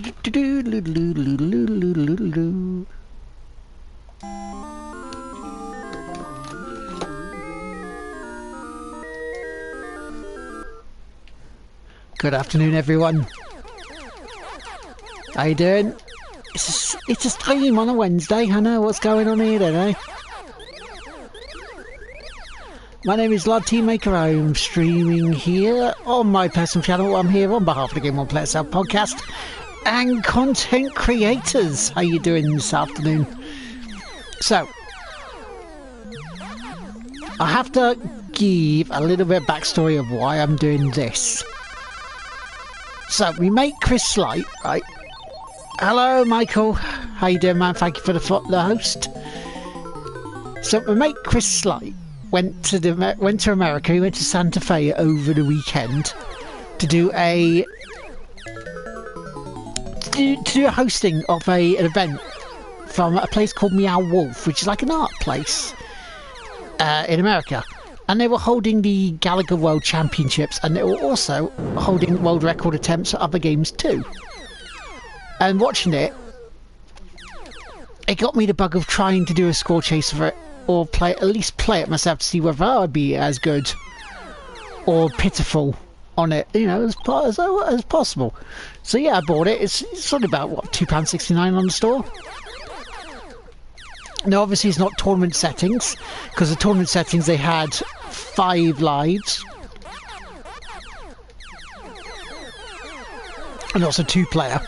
Good afternoon, everyone. How you doing? It's a stream on a Wednesday. I know what's going on here, don't I? My name is Lord Teammaker. I'm streaming here on my personal channel. I'm here on behalf of the Game On Player Self podcast and content creators. How you doing this afternoon? So, I have to give a little bit of backstory of why I'm doing this. So, we make Chris Slight, right? Hello, Michael. How you doing, man? Thank you for the host. So, my mate Chris Slight went to America. He went to Santa Fe over the weekend to do a hosting of an event from a place called Meow Wolf, which is like an art place in America. And they were holding the Galaga World Championships, and they were also holding world record attempts at other games too. And watching it, it got me the bug of trying to do a score chase for it, or at least play it myself to see whether I'd be as good or pitiful on it, you know, as possible. So yeah, I bought it. It's only about, what, £2.69 on the store? Now, obviously, it's not tournament settings, because the tournament settings, they had 5 lives. And also 2-player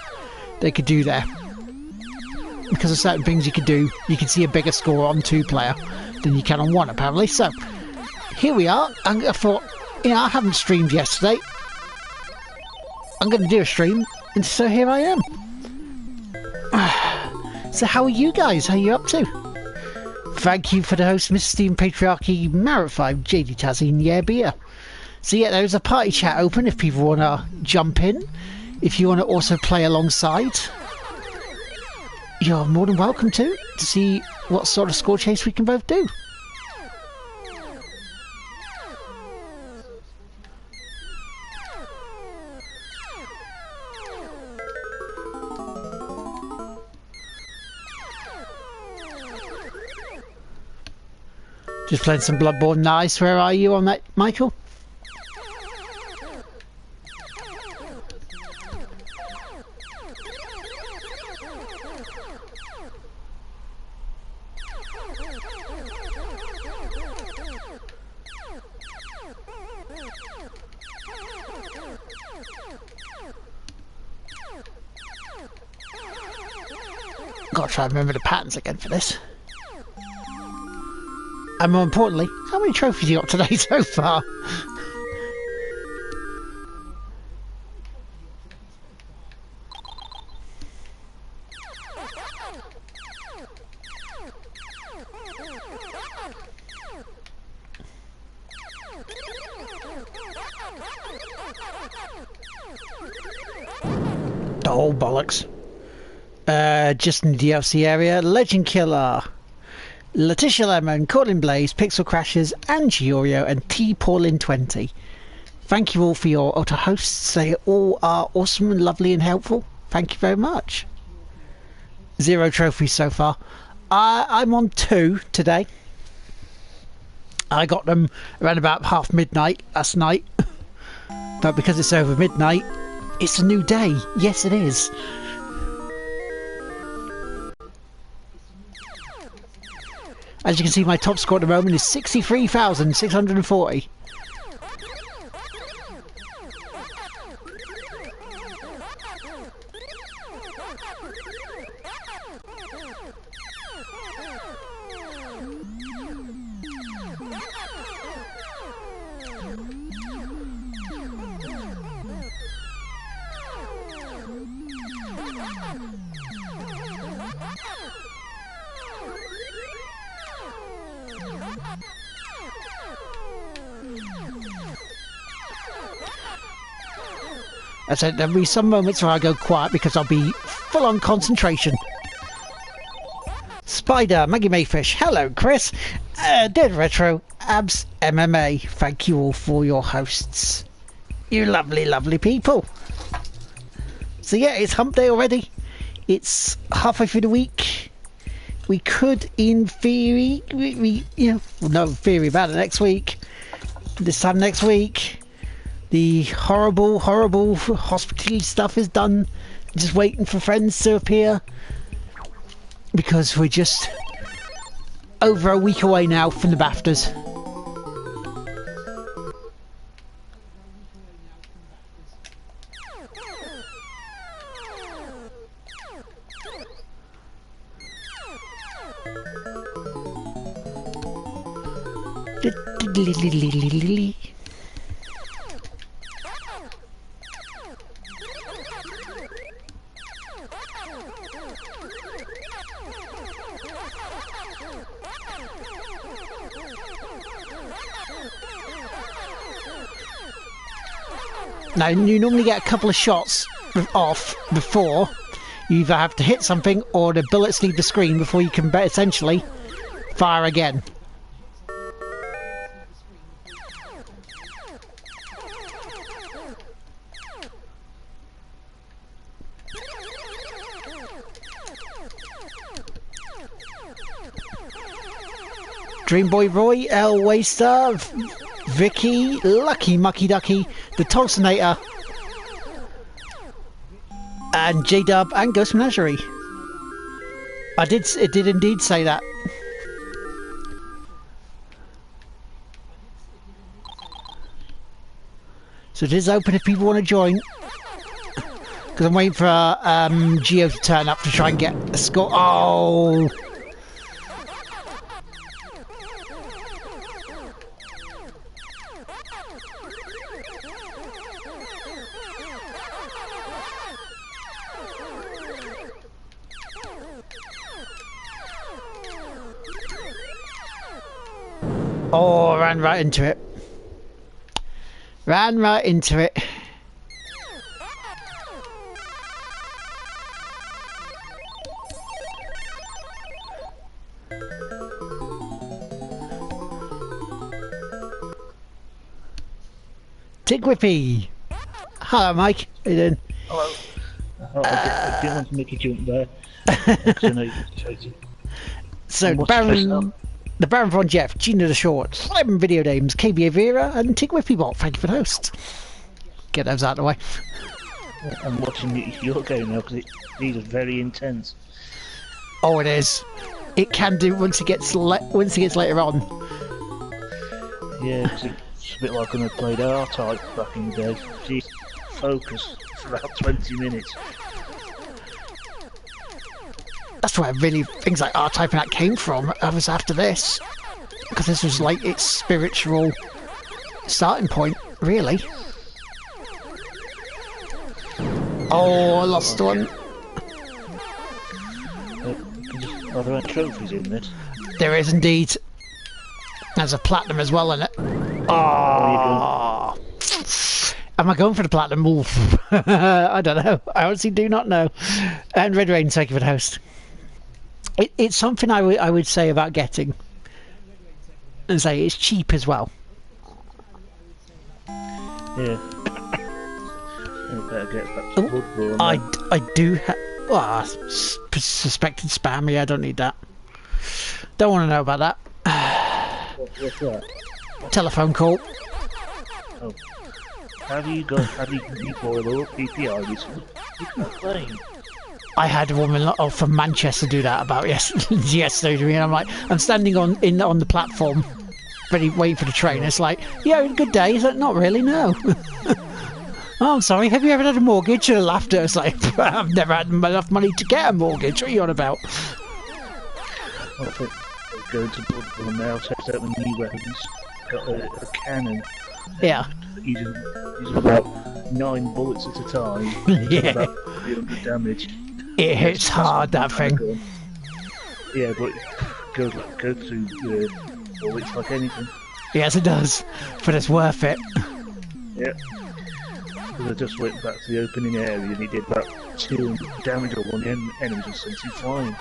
they could do there. Because of certain things you could do, you can see a bigger score on 2-player than you can on 1, apparently. So, here we are. And I thought, you know, I haven't streamed yesterday. I'm going to do a stream, and so here I am. So how are you guys? How are you up to? Thank you for the host, Mr. Stephen Patriarchy, Marrot 5, JD Tazine, yeah, beer. So yeah, there's a party chat open if people want to jump in. If you want to also play alongside, you're more than welcome to see what sort of score chase we can both do. Just playing some Bloodborne. Nice. Where are you on that, Michael? Gotta try and remember the patterns again for this. And more importantly, how many trophies you got today so far? Oh, bollocks. Just in the DLC area, Legend Killer, Letitia Lemon, Colin Blaze, Pixel Crashers, Angie Oreo, and T Paulin 20. Thank you all for your auto hosts. They all are awesome and lovely and helpful. Thank you very much. 0 trophies so far. I'm on 2 today. I got them around about half midnight last night. But because it's over midnight, it's a new day. Yes, it is. As you can see, my top score at the moment is 63,640. I said there'll be some moments where I go quiet because I'll be full on concentration. Spider, Maggie Mayfish, hello Chris, Dead Retro, Abs MMA, thank you all for your hosts. You lovely, lovely people. So yeah, it's hump day already. It's halfway through the week. We could, in theory, no theory about it next week. This time next week, the horrible hospitality stuff is done. Just waiting for friends to appear. Because we're just over a week away now from the BAFTAs. Now, you normally get a couple of shots off before you either have to hit something or the bullets leave the screen before you can essentially fire again. Dreamboy Roy, El Waster, Vicky, Lucky Mucky Ducky, the Tolsonator, and J-Dub and Ghost Menagerie. It did indeed say that. So it is open if people want to join. Because I'm waiting for Geo to turn up to try and get a score. Oh! Oh, ran right into it. Ran right into it. Tick Whippy. Hello, Mike. How you doing? Hello. Oh, I didn't want to make a jump there. Because I know you're excited. So, the Baron Von Jeff, Gina the Short, Slim Video Games, KB Vera, and Tick Whippy Bot. Thank you for the host. Get those out of the way. I'm watching your game now because these are very intense. Oh, it is. It can do once it gets later on. Yeah, cause it's a bit like when I played R-Type back in the day. Jeez, focus for about 20 minutes. That's where really things like R-Type and that came from. I was after this. Because this was like its spiritual starting point, really. Oh, I lost one. Are there any trophies in this? There is indeed. There's a platinum as well in it. Oh! Am I going for the platinum? Oof. I don't know. I honestly do not know. And Red Rain, thank you for the host. It's something I would say about getting. And say it's cheap as well. Yeah. I better get back to Bloodborne. I do have... Well, suspected spam. Yeah, I don't need that. Don't want to know about that. What's that? Telephone call. Oh. Have you boil up PPI recently? You can't play. I had a woman from Manchester do that about yesterday to me, and I'm like, I'm standing on the platform, ready, waiting for the train. It's like, yeah, good day. He's like, not really, no. Oh, I'm sorry. Have you ever had a mortgage? And I laughed at her. It's like, I've never had enough money to get a mortgage. What are you on about? I think going to Bloodborne now, test out the new weapons. Got a cannon. Yeah. Using about 9 bullets at a time. Yeah. About 300 damage. It hits hard, that thing. Yeah, but go through the bullets like anything. Yes, it does. But it's worth it. Yeah. Because I just went back to the opening area and he did about 200 damage on one enemies and sent him flying.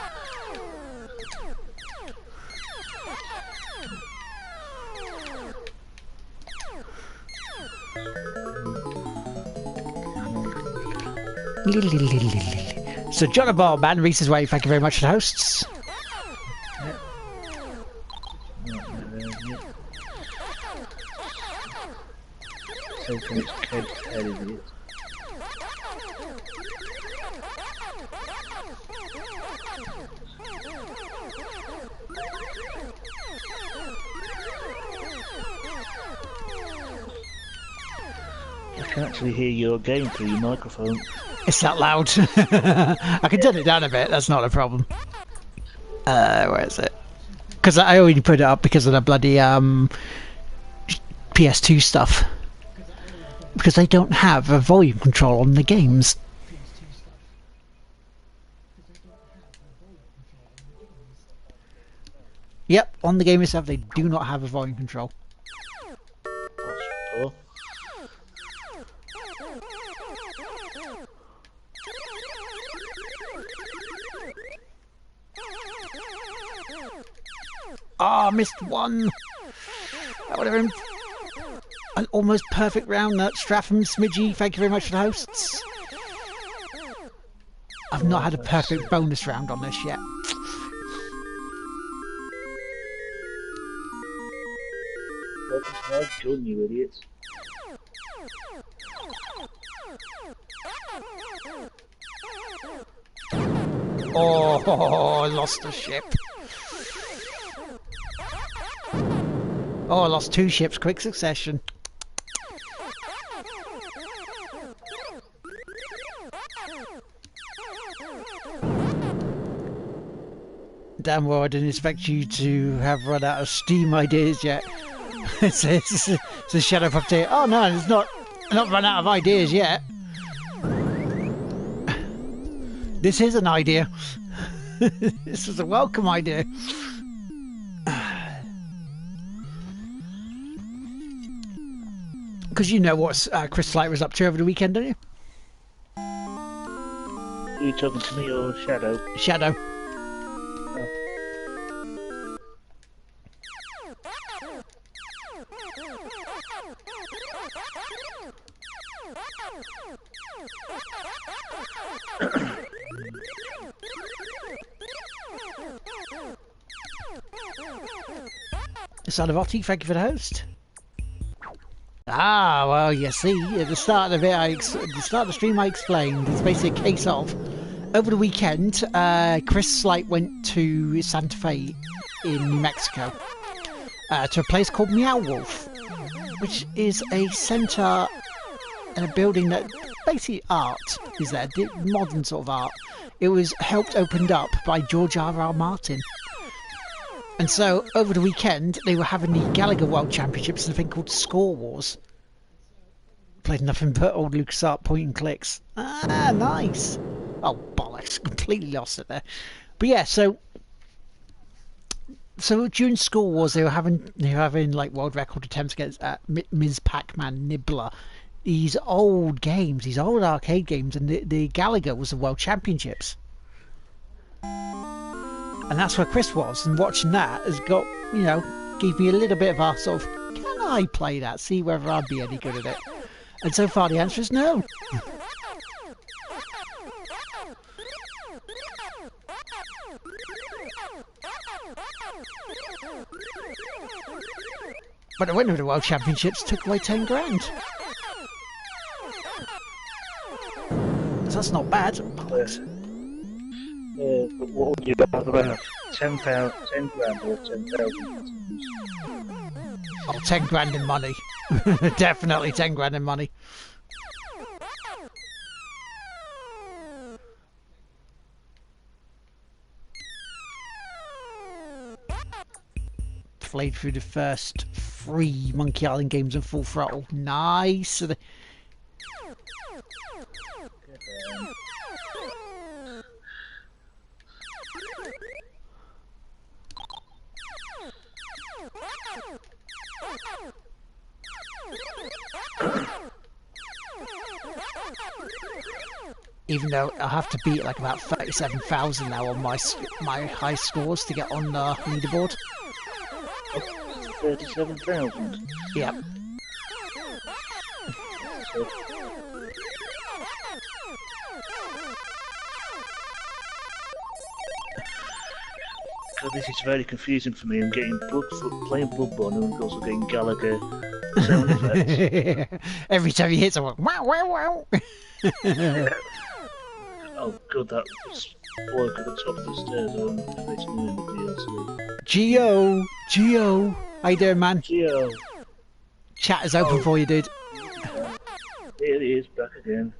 So John and Bob and Reese's Way, thank you very much for the hosts. So from its cake head, idiot. I can actually hear your game through your microphone. It's that loud. I can turn it down a bit, that's not a problem. Where is it? Because I only put it up because of the bloody PS2 stuff. Because they don't have a volume control on the games. Yep, on the game itself they do not have a volume control. That's cool. Ah, missed one. That would have been an almost perfect round. That Stratham Smidgy, thank you very much for the hosts. I've not had a perfect bonus round on this yet. That's my gun, you idiots. Oh, I lost a ship. Oh, I lost two ships, quick succession. Damn well, I didn't expect you to have run out of Steam ideas yet. it's a Shadow update. Oh no, it's not run out of ideas yet. This is an idea. This was a welcome idea. Because you know what Chris Flight was up to over the weekend, don't you? Are you talking to me or Shadow? Shadow. Sadavotti, thank you for the host. Ah, well, you see, at the start of the stream I explained, it's basically a case of, over the weekend, Chris Slight went to Santa Fe in New Mexico, to a place called Meow Wolf, which is a centre and a building that basically art is there, modern sort of art. It was opened up by George R.R. Martin. And so, over the weekend, they were having the Galaga World Championships in a thing called Score Wars. Played nothing but old LucasArts point and clicks. Ah, nice! Oh, bollocks, completely lost it there. But yeah, so during Score Wars, they were having like world record attempts against Ms. Pac-Man, Nibbler. These old games, these old arcade games, and the Galaga was the World Championships. And that's where Chris was, and watching that has got, gave me a little bit of a sort of, can I play that? See whether I'd be any good at it. And so far the answer is no. But the winner of the World Championships took away 10 grand. So that's not bad. But what would you rather have? 10 grand or 10,000? Oh, 10 grand in money. Definitely 10 grand in money. Played through the first 3 Monkey Island games in full throttle. Nice. Even though I have to beat like about 37,000 now on my high scores to get on the leaderboard. 37,000? Yep. God, this is very confusing for me. I'm getting playing Bloodborne and also getting Galaga sound effects. Every time you hit someone, wow, wow, wow. Yeah. Oh god, that bloke at the top of the stairs facing me in the DLC. Geo, how you doing, man? Geo! Chat is open for you, dude. Here he is, back again.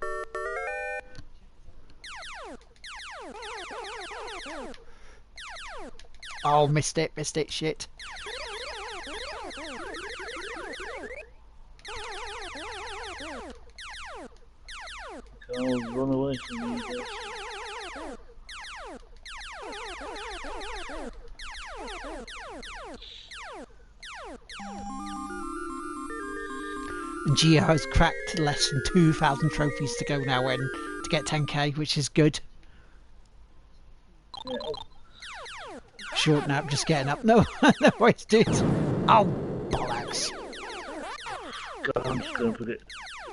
Oh, missed it, shit. Can't run away from me, guys. And Geo has cracked less than 2,000 trophies to go now in to get 10k, which is good. Yeah. Short nap, just getting up. No, no worries, dude. Oh, bollocks. God, I'm just going to put it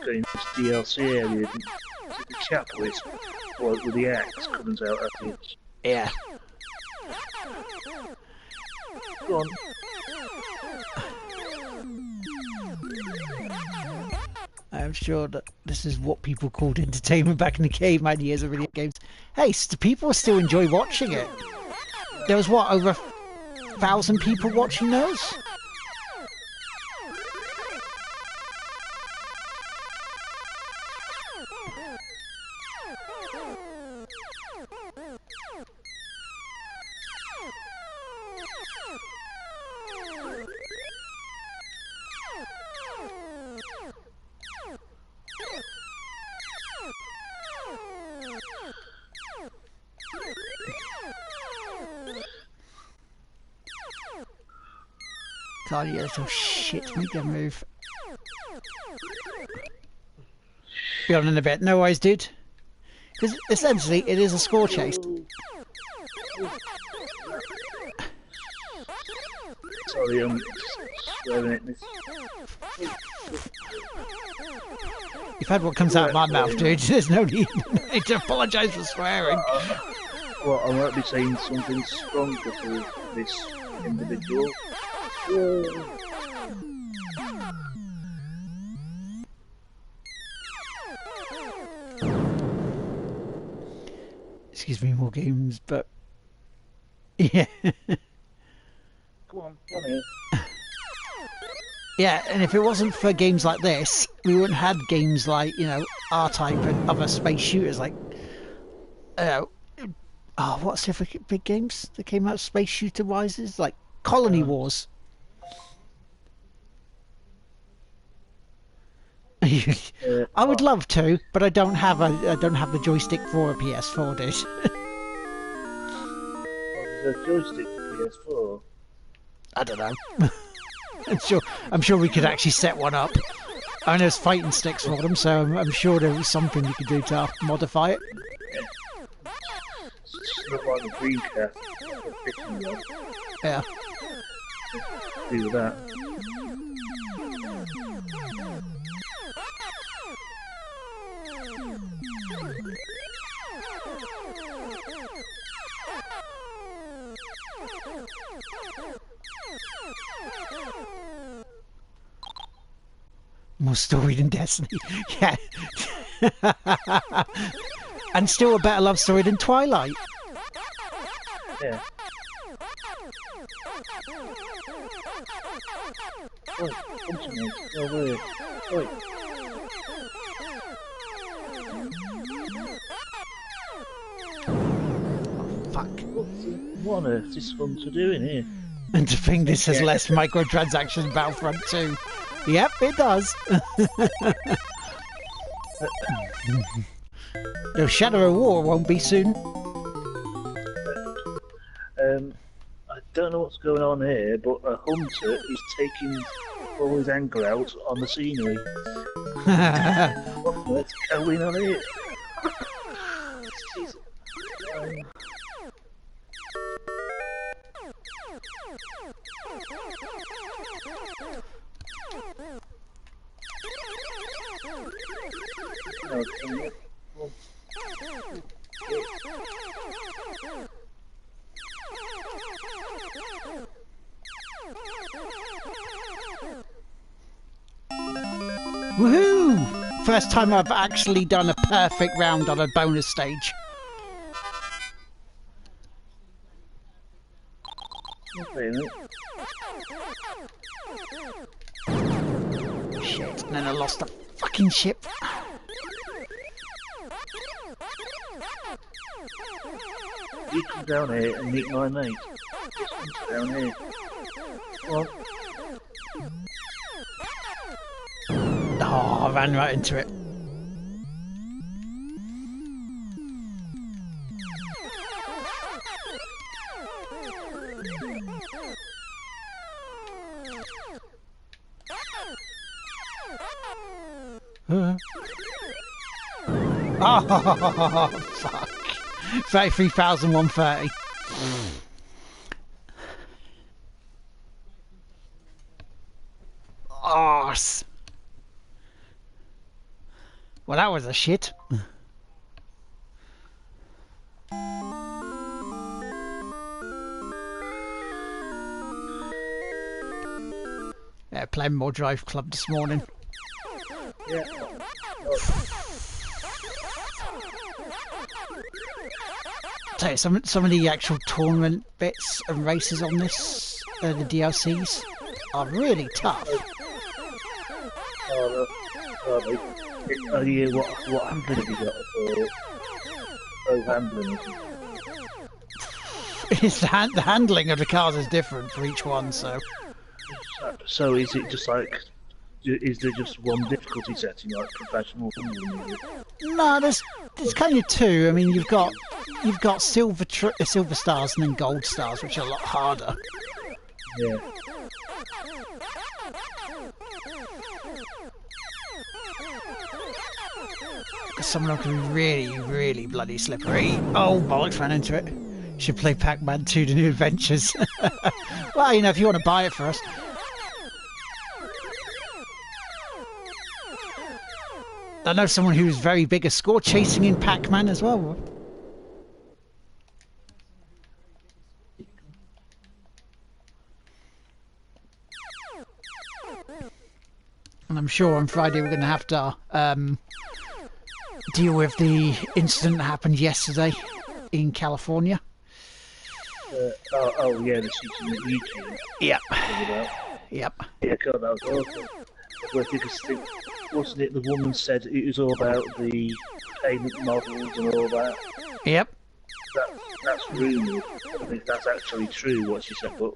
in this DLC area. The chap with the axe comes out at the edge. Yeah. Go on. I'm sure that this is what people called entertainment back in the caveman years of video games. Hey, people still enjoy watching it. There was, what, over 1,000 people watching those? God, you little shit, make them move. Be on in a bit, no worries, dude. Because essentially, it is a score chase. Sorry, I'm swearing at this. You've had what comes out of my mouth, dude. There's no need to apologise for swearing. Well, I might be saying something stronger for this individual. Excuse me, more games, but yeah. Come on here. Yeah, and if it wasn't for games like this, we wouldn't have had games like, you know, R-Type and other space shooters like, what's the other big games that came out space shooter wise? Like Colony Wars. I would love to, but I don't have the joystick for a PS4, dude. There's a joystick for PS4. I don't know. I'm sure we could actually set one up. I know there's fighting sticks for them, so I'm sure there was something you could do to modify it. It's not like the Dreamcast. Yeah. Do with that. More story than Destiny. Yeah. And still a better love story than Twilight. Yeah. Oi, come to me. No way. Oi. Fuck. What on earth is fun to do in here? And to think this has less microtransactions than Battlefront 2. Yep, it does. The Shadow of War won't be soon. I don't know what's going on here, but a hunter is taking all his anger out on the scenery. What's going on here? Woohoo! First time I've actually done a perfect round on a bonus stage. Wait a minute. Shit, and then I lost the fucking ship. You come down here and meet my mate. Just come down here. Come on. Oh, I ran right into it. Oh, fuck. 33,130. Arse. Well, that was a shit. Yeah, playing more Drive Club this morning. Yeah. Tell you, some of the actual tournament bits and races on this, the DLCs, are really tough. Oh, no. Oh, yeah, what handling have you got for handling? It's the handling of the cars is different for each one, so... So is it just like... Is there just one difficulty setting, like professional? No, there's kind of two. I mean, you've got silver stars and then gold stars, which are a lot harder. Yeah. Because some of them can be really, really bloody slippery. Oh, bollocks, ran into it. Should play Pac-Man 2: The New Adventures. Well, you know, if you want to buy it for us. I know someone who's very big a score chasing in Pac-Man as well. And I'm sure on Friday we're going to have to deal with the incident that happened yesterday in California. Oh yeah, the shooting at YouTube. Yep. Yep. Yeah, God, that was awful. Wasn't it the woman said it was all about the payment models and all that? Yep. That's rumours. I don't think that's actually true what she said, but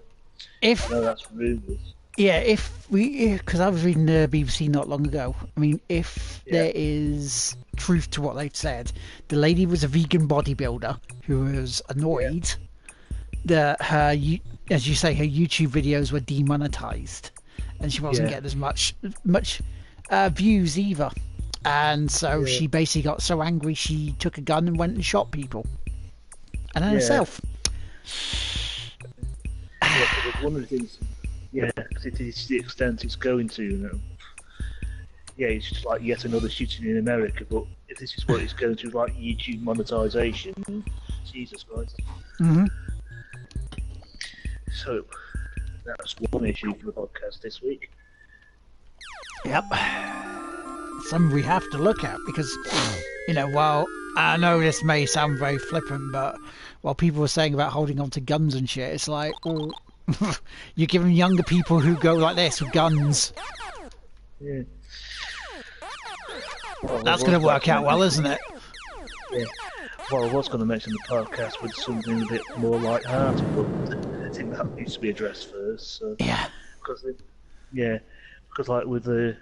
no, that's rumours. Yeah, because I was reading the BBC not long ago. I mean, if there is truth to what they've said, the lady was a vegan bodybuilder who was annoyed that her, as you say, her YouTube videos were demonetized, and she wasn't getting as much views either. And so she basically got so angry she took a gun and went and shot people, and then herself. Yeah, but one of the things. Yeah, because it is the extent it's going to, you know. Yeah, it's just like yet another shooting in America, but if this is what it's going to, like YouTube monetization, Jesus Christ. Mm-hmm. So, that's one issue for the podcast this week. Yep. Something we have to look at because, you know, while I know this may sound very flippant, but while people were saying about holding on to guns and shit, it's like, well, you're giving younger people who go like this with guns. Yeah. That's going to work out well, isn't it? Yeah. Well, I was going to mention the podcast with something a bit more light-hearted, but I think that needs to be addressed first. So. Yeah. Because like with the...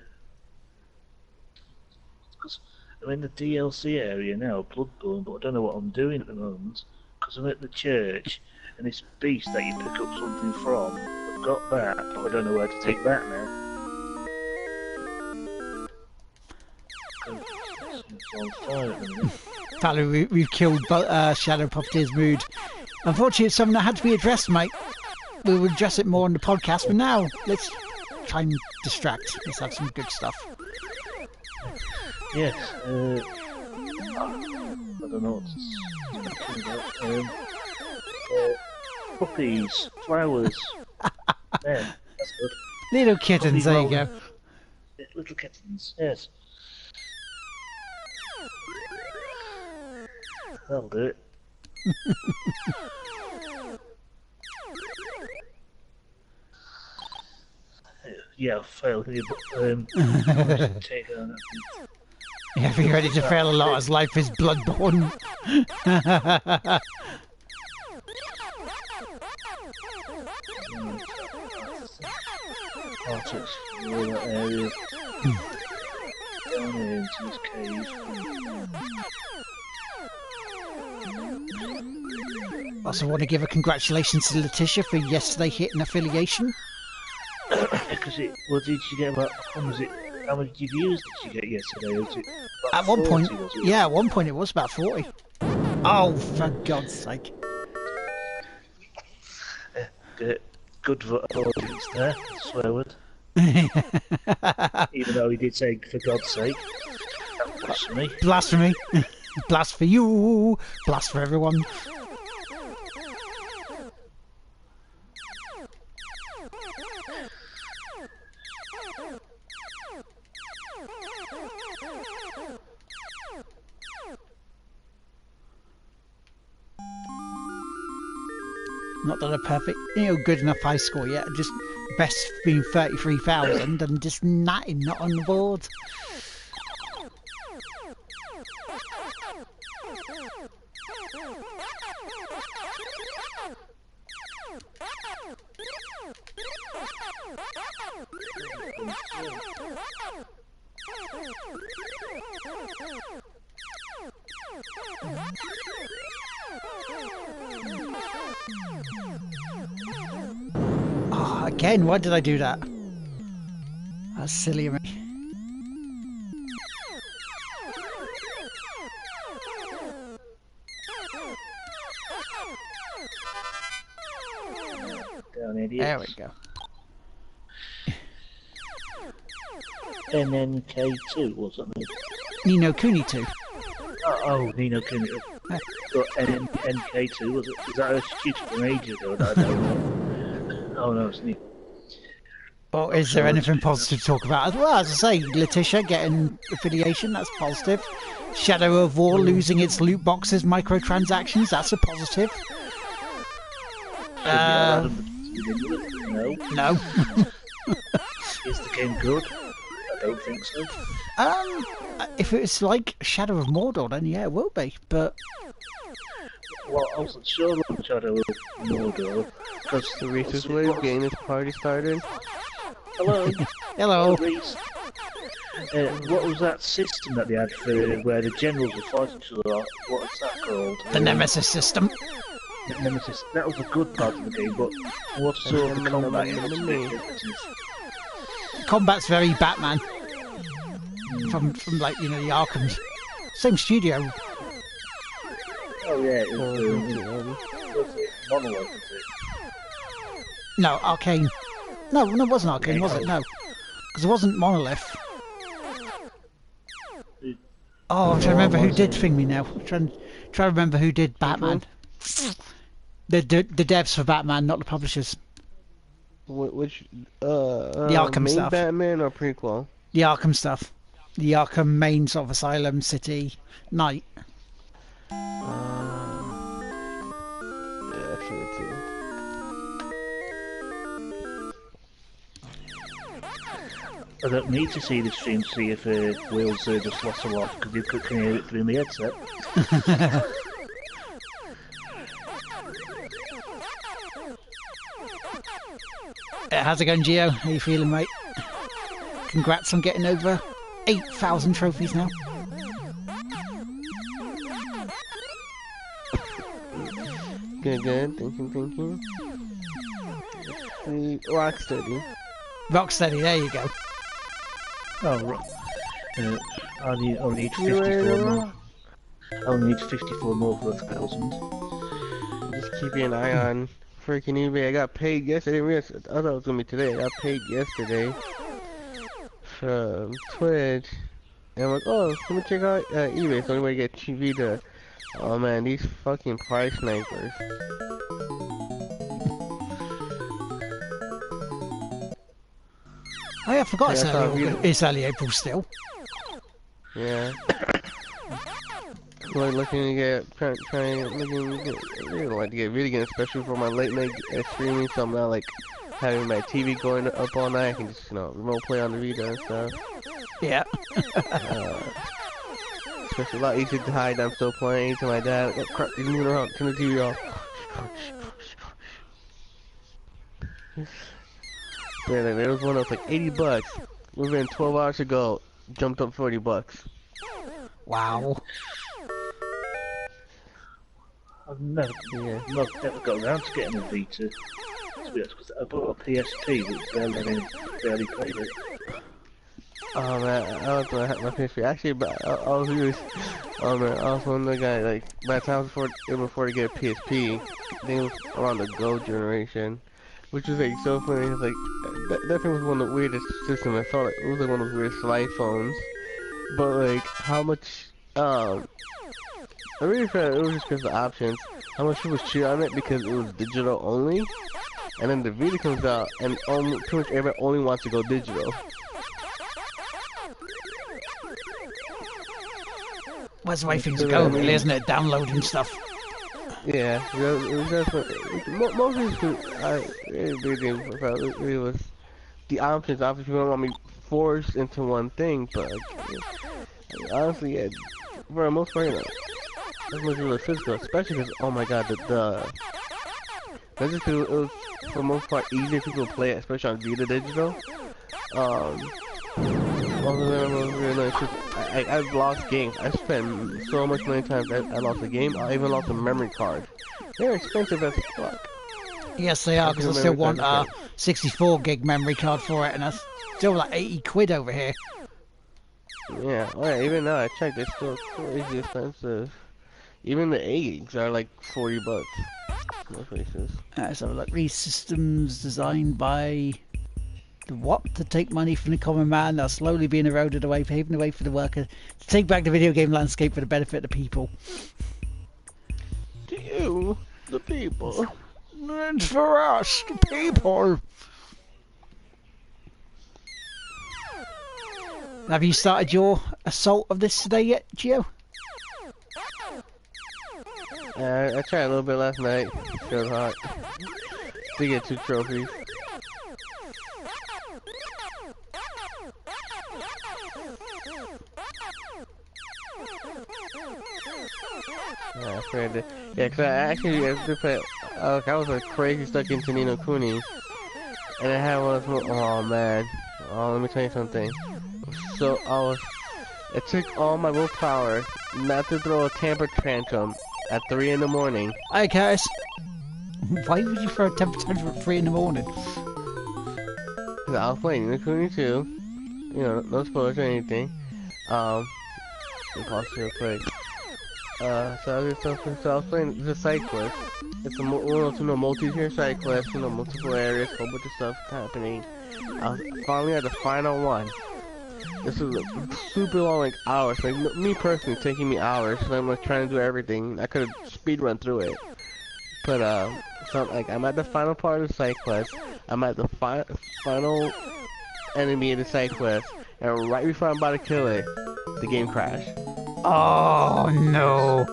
Because I'm in the DLC area now, Bloodborne, but I don't know what I'm doing at the moment. Because I'm at the church, and this beast that you pick up something from, I've got that, but I don't know where to take that now. It's on fire at the minute. Tyler, we've killed Shadow Puppeteer's mood. Unfortunately, it's something that had to be addressed, mate. We will address it more on the podcast, but now let's try and distract. Let's have some good stuff. Yes, I don't know what to talk about. Puppies, flowers. Yeah, that's good. Little kittens, there you go. little kittens. Yes. That'll do it. Yeah, I'll fail here, but take on. Yeah, be ready to fail a lot as life is bloodborne. I'll to explore that area. Down here into this cave. Also want to give a congratulations to Letitia for yesterday hitting affiliation. Because what did you get about? How many views did you get yesterday? Was it At one point, yeah, at one point it was about 40. Oh, for God's sake! Good for audience there. Swear word. Even though he did say for God's sake. That's blasphemy. Blasphemy. Blast for you. Blast for everyone. Not done a perfect, good enough high score yet. Just best being 33,000 and just nothing, not on the board. Oh, again, why did I do that? That's silly of me. Down idiots. There we go. NNK2 was it? Ni no Kuni 2. Oh, Ni no Kuni. But NNK2 was it? Is that a shooter from ages ago? I don't know. Oh no, it's new. Well, is there anything positive to talk about? Well, as I say, Letitia getting affiliation, that's positive. Shadow of War losing its loot boxes, microtransactions, that's a positive. No. No. Is the game good? I don't think so. If it's like Shadow of Mordor, then yeah, it will be, but... Well, I wasn't sure about Shadow of Mordor, because... The Reese's Wave getting this party started. Hello. Hello. Reese. What was that system that they had for where the generals were fighting each other? What was that called? The Nemesis system. The Nemesis. That was a good part of the game, but what sort of combat in it? Combat's very Batman. From like, the Arkham. Same studio. Oh yeah, it was Monolith, was it? No, Arcane. No, it wasn't Arcane, was it? No. Because it wasn't Monolith. Oh, I'm trying to remember who did Thing Me now. I'm trying to remember who did Batman. The devs for Batman, not the publishers. Which, the Arkham main stuff. Batman or prequel? The Arkham stuff. The Arkham main sort of Asylum, City, Night. Yeah, I've seen it too. I don't need to see this stream to see if Will's just lost a lot, because you can hear it through my headset. How's it going, Gio? How you feeling, mate? Congrats on getting over 8,000 trophies now. Good. Thank you. Rocksteady. Rocksteady, there you go. Oh, right. I'll need 54 more. I'll need 54 more for 1,000. Just keeping an eye on freaking eBay. I got paid yesterday. I thought it was gonna be today. I got paid yesterday from Twitch. And I'm like, oh, let me check out eBay. It's the only way to get TV to... Oh man, these fucking price snipers. Oh, yeah, I forgot Yeah, it's early April still. Yeah. Like looking to get, really like to get video games, especially for my late night streaming. So I'm not like having my TV going up all night. I can just, remote play on the Vita and stuff. Yeah. Especially a lot easier to hide. I'm still playing to my dad. Oh, crap, he's moving around. Turn the TV off. Yeah, there was one that was like $80. Within 12 hours ago, jumped up $40. Wow. I've never got around to getting a Vita. Because I bought a PSP, but barely played it. Oh man, I was my PSP. Actually, but I was really, oh man, I was one of the guys, like, by the time before to get a PSP, I think it was around the Go generation, which was like so funny. It's like, that thing was one of the weirdest systems. I thought it was like one of the weirdest slide phones, but like, how much, I really felt it was just because of the options, how much people cheer on it because it was digital only, and then the Vita comes out, and pretty much everybody only wants to go digital. That's the way things are going, really, isn't it? Downloading stuff. Yeah, that's what, most of it was the options. Obviously, people don't want me forced into one thing, but honestly, yeah, for the most part, that's much really physical, especially because, oh my god, that's just 'cause it was, for the most part, easier for people to play it, especially on Vita Digital. I've lost games. I spent so much money times I lost a game. I even lost a memory card. They're expensive as fuck. Yes, they are, because I still want a 64 gig memory card for it, and that's still like 80 quid over here. Yeah, oh yeah, even now I checked, they're still crazy expensive. Even the 8 gigs are like $40. Most places. So look, these systems designed by the what? To take money from the common man, are slowly being eroded away, paving the way for the worker to take back the video game landscape for the benefit of the people. To you, the people. And for us, the people. Have you started your assault of this today yet, Gio? I tried a little bit last night. It was hot. To get 2 trophies. Yeah, I figured it. Yeah, cause I actually I was like crazy stuck into Nino Kuni, and I had one of those. Oh man, let me tell you something. So it took all my willpower not to throw a temper tantrum at 3 in the morning. Hey, Curtis. Why would you throw a temper tantrum at 3 in the morning? Cause I was playing Nino Kuni 2. No spoilers or anything. I'll pause real quick. So I was playing the side quest. It's a multi-tier side quest, multiple areas, a whole bunch of stuff happening. I was finally at the final one. This was super long, like hours. Like me personally, taking me hours. So I'm like trying to do everything. I could have speed run through it, but so I'm at the final part of the side quest. I'm at the final enemy of the side quest, and right before I'm about to kill it, the game crashed. Oh no!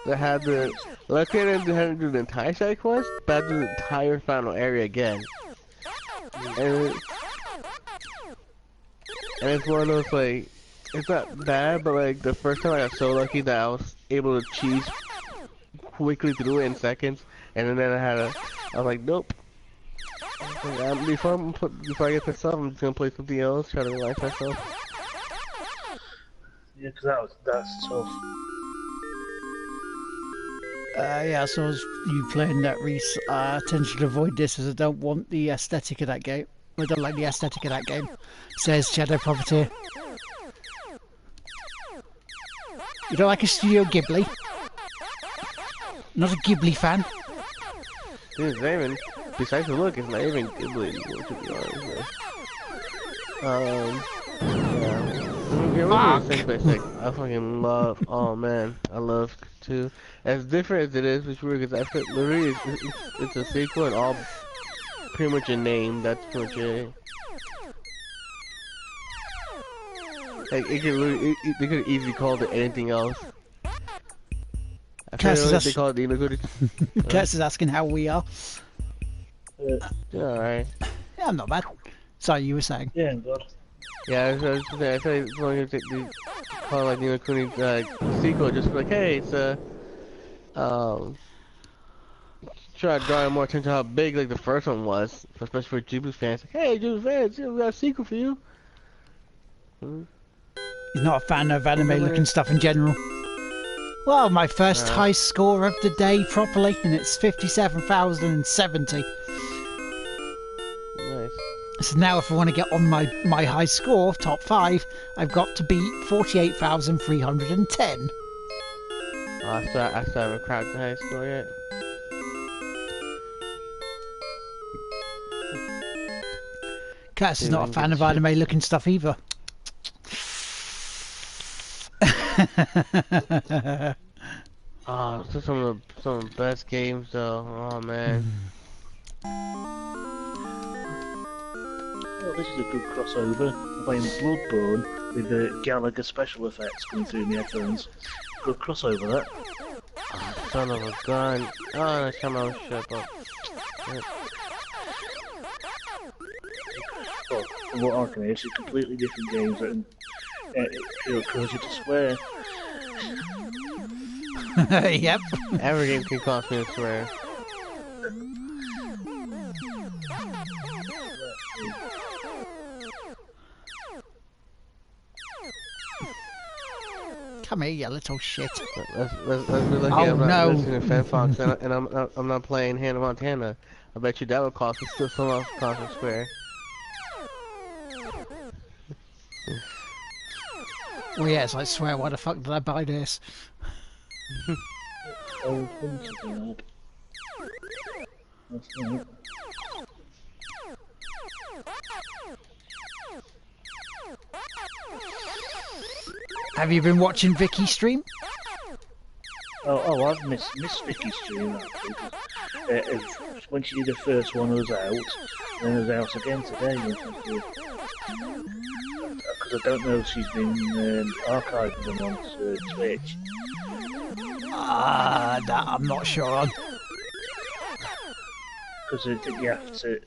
They had to luckily I didn't do the entire side quest, but I had to do the entire final area again. And it's one of those, like, it's not bad, but like the first time I got so lucky that I was able to cheese quickly through it in seconds, and then I was like, nope. Before I get pissed off, I'm just gonna play something else, try to relax myself. Yeah, because that's tough. Yeah, so as you playing that, Reese, I tend to avoid this as I don't want the aesthetic of that game. I don't like the aesthetic of that game. Says Shadow Profiteer. You don't like a Studio Ghibli? Not a Ghibli fan? Dude, it's not even, besides the look, it's not even Ghibli anymore, to be honest. I fucking love, oh man, I love 2. As different as it is, which weird because I feel literally it's a sequel and all pretty much a name. That's pretty much it. Like they could easily call it anything else. I feel like they call it the Iniquity. Curtis is asking how we are. Alright. Yeah, I'm not bad. Sorry, you were saying. Yeah, I'm good. Yeah, I feel like it's one of they call like the Iniquity sequel, just like, hey, it's try to draw more attention to how big like the first one was, especially for Jubilee fans. Like, hey, Jubilee fans, we got a sequel for you. He's not a fan of anime-looking stuff in general. Well, my first high score of the day properly, and it's 57,070. Nice. So now if I want to get on my high score, top 5, I've got to beat 48,310. I still haven't cracked the high score yet. Curtis is not a fan of anime-looking stuff either. Oh, some of the best games though. Oh man. Well, this is a good crossover. I'm playing Bloodborne with the Galaga special effects coming through my headphones. Good crossover, that. Oh, son of a gun. Oh, that's how I was shut up. Well, from what I can hear, it's completely different games and it causes you to swear. Yep. Every game can cause me to swear. Come here, you little shit. Let's be lucky I'm not listening to Fan Fox and I'm not playing Hannah Montana. I bet you that would cause me still somehow cause me to swear. Well, yeah, it's like, swear, why the fuck did I buy this? Old Hunter Guard. That's right. Have you been watching Vicky stream? Oh, I've missed Vicky's stream actually. When she did the first one, it was out, and then it was out again today. Because I don't know if she's been archiving them on Twitch. That I'm not sure on. Because I think you have to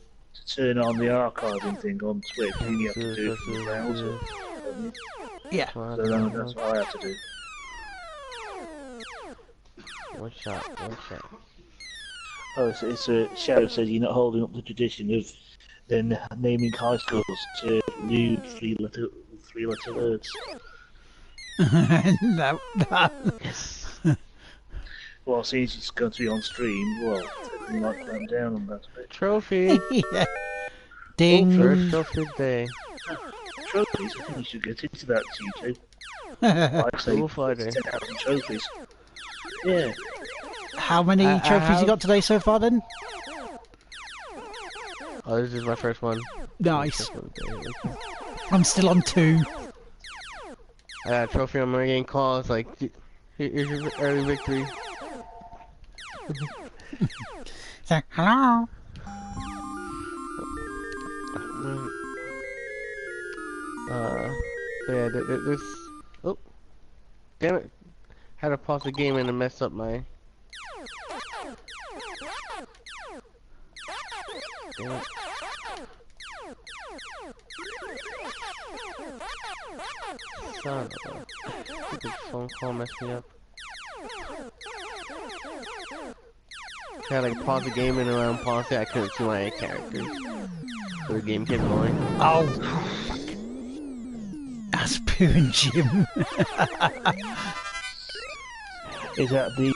turn on the archiving thing on Twitch, and you have to do it from the browser. Yeah. So that's what I have to do. One shot. Oh, it's a Shadow said you're not holding up the tradition of then naming high schools to new three-letter words. No. Well, since it's going to be on stream, well, you might clamp down on that a bit. Trophy. Yeah. Ding. First trophy day. Trophies, I think you should get into that, TJ. I'd say Cool Friday. 10,000 trophies. Yeah. How many trophies you got today so far then? Oh, this is my first one. Nice. I'm still on 2. I got a trophy on my game call. It's like, here's your early victory. So, hello. Yeah, this. Oh, damn it! Had to pause the game and it messed up my. Damn it. Son of a stupid phone call messed me up. Had to pause the game and around pause it, I couldn't see my characters. So the game kept going. Oh, fuck. That's Pooh and Jim. Is that the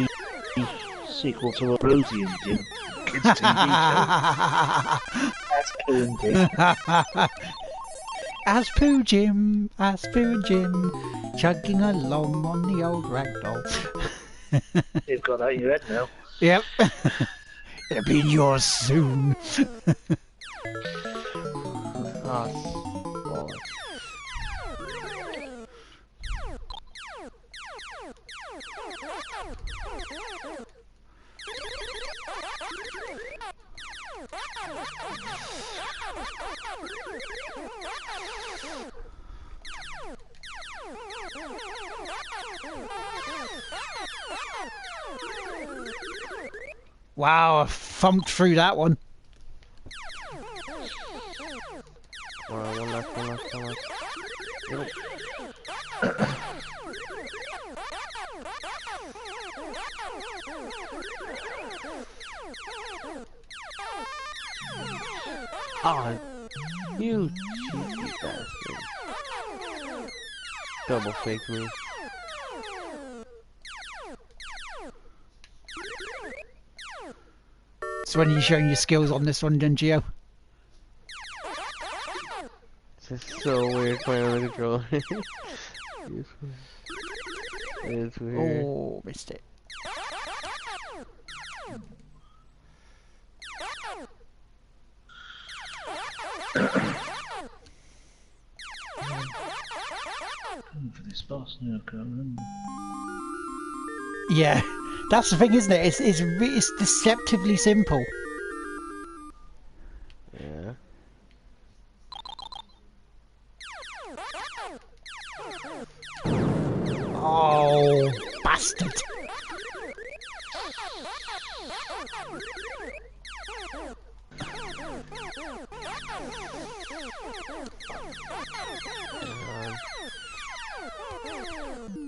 sequel to Rosie and Jim? Kids TV show? That's Pooh and Jim. As Pooh and Jim, chugging along on the old ragdoll. You've got that in your head now. Yep. It'll be yours soon. Oh, Wow, I thumped through that one. One left, one left, one left. Yep. Oh, you cheeky bastard. Double fake me. So when are you showing your skills on this one, then, Gio? It's just so weird playing on the controller. It's weird. Oh, missed it. For this boss now, I can't remember. Yeah, that's the thing, isn't it? It's deceptively simple. Yeah. Oh, bastard.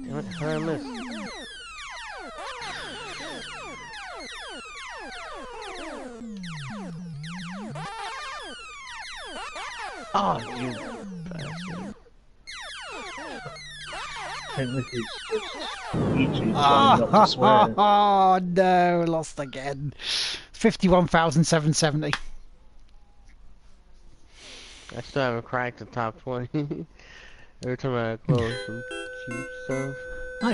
Damn it, how did I miss? Oh, you bastard. Technically, it's just YouTube trying not to swear. Oh, no, lost again. 51,770. I still haven't cracked the top 20. Every time I close some cheap stuff. No.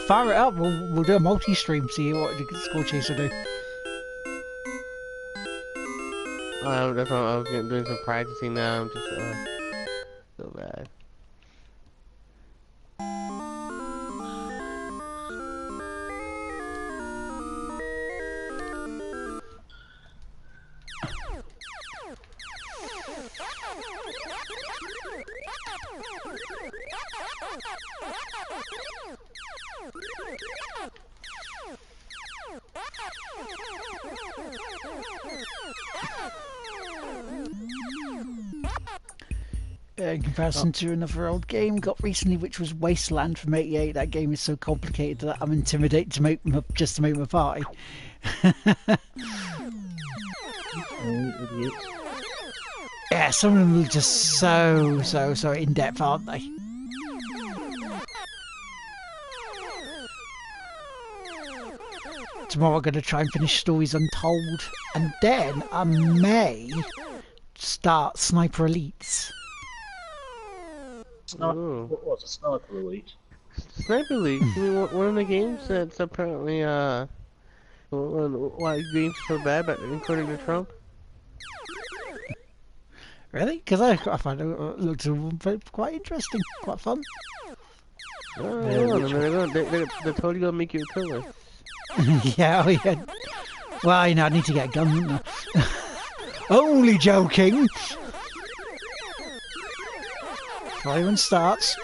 Fire it up, we'll do a multi-stream, see what the Score Chaser do. That's why I was doing some practicing now. I'm just so bad. In comparison to another old game got recently, which was Wasteland from '88, that game is so complicated that I'm intimidated to make just to make my party. Yeah, some of them are just so in depth, aren't they? Tomorrow I'm going to try and finish Stories Untold, and then I may start Sniper Elites. What's a Sniper Elite? Sniper League. I mean, one of the games that's apparently why games so bad, but according to Trump. Really? Because I find it looked quite interesting, quite fun. They're totally gonna make you a killer. Yeah, oh yeah. Well, you know, I need to get a gun, wouldn't I? Only joking! Everyone starts.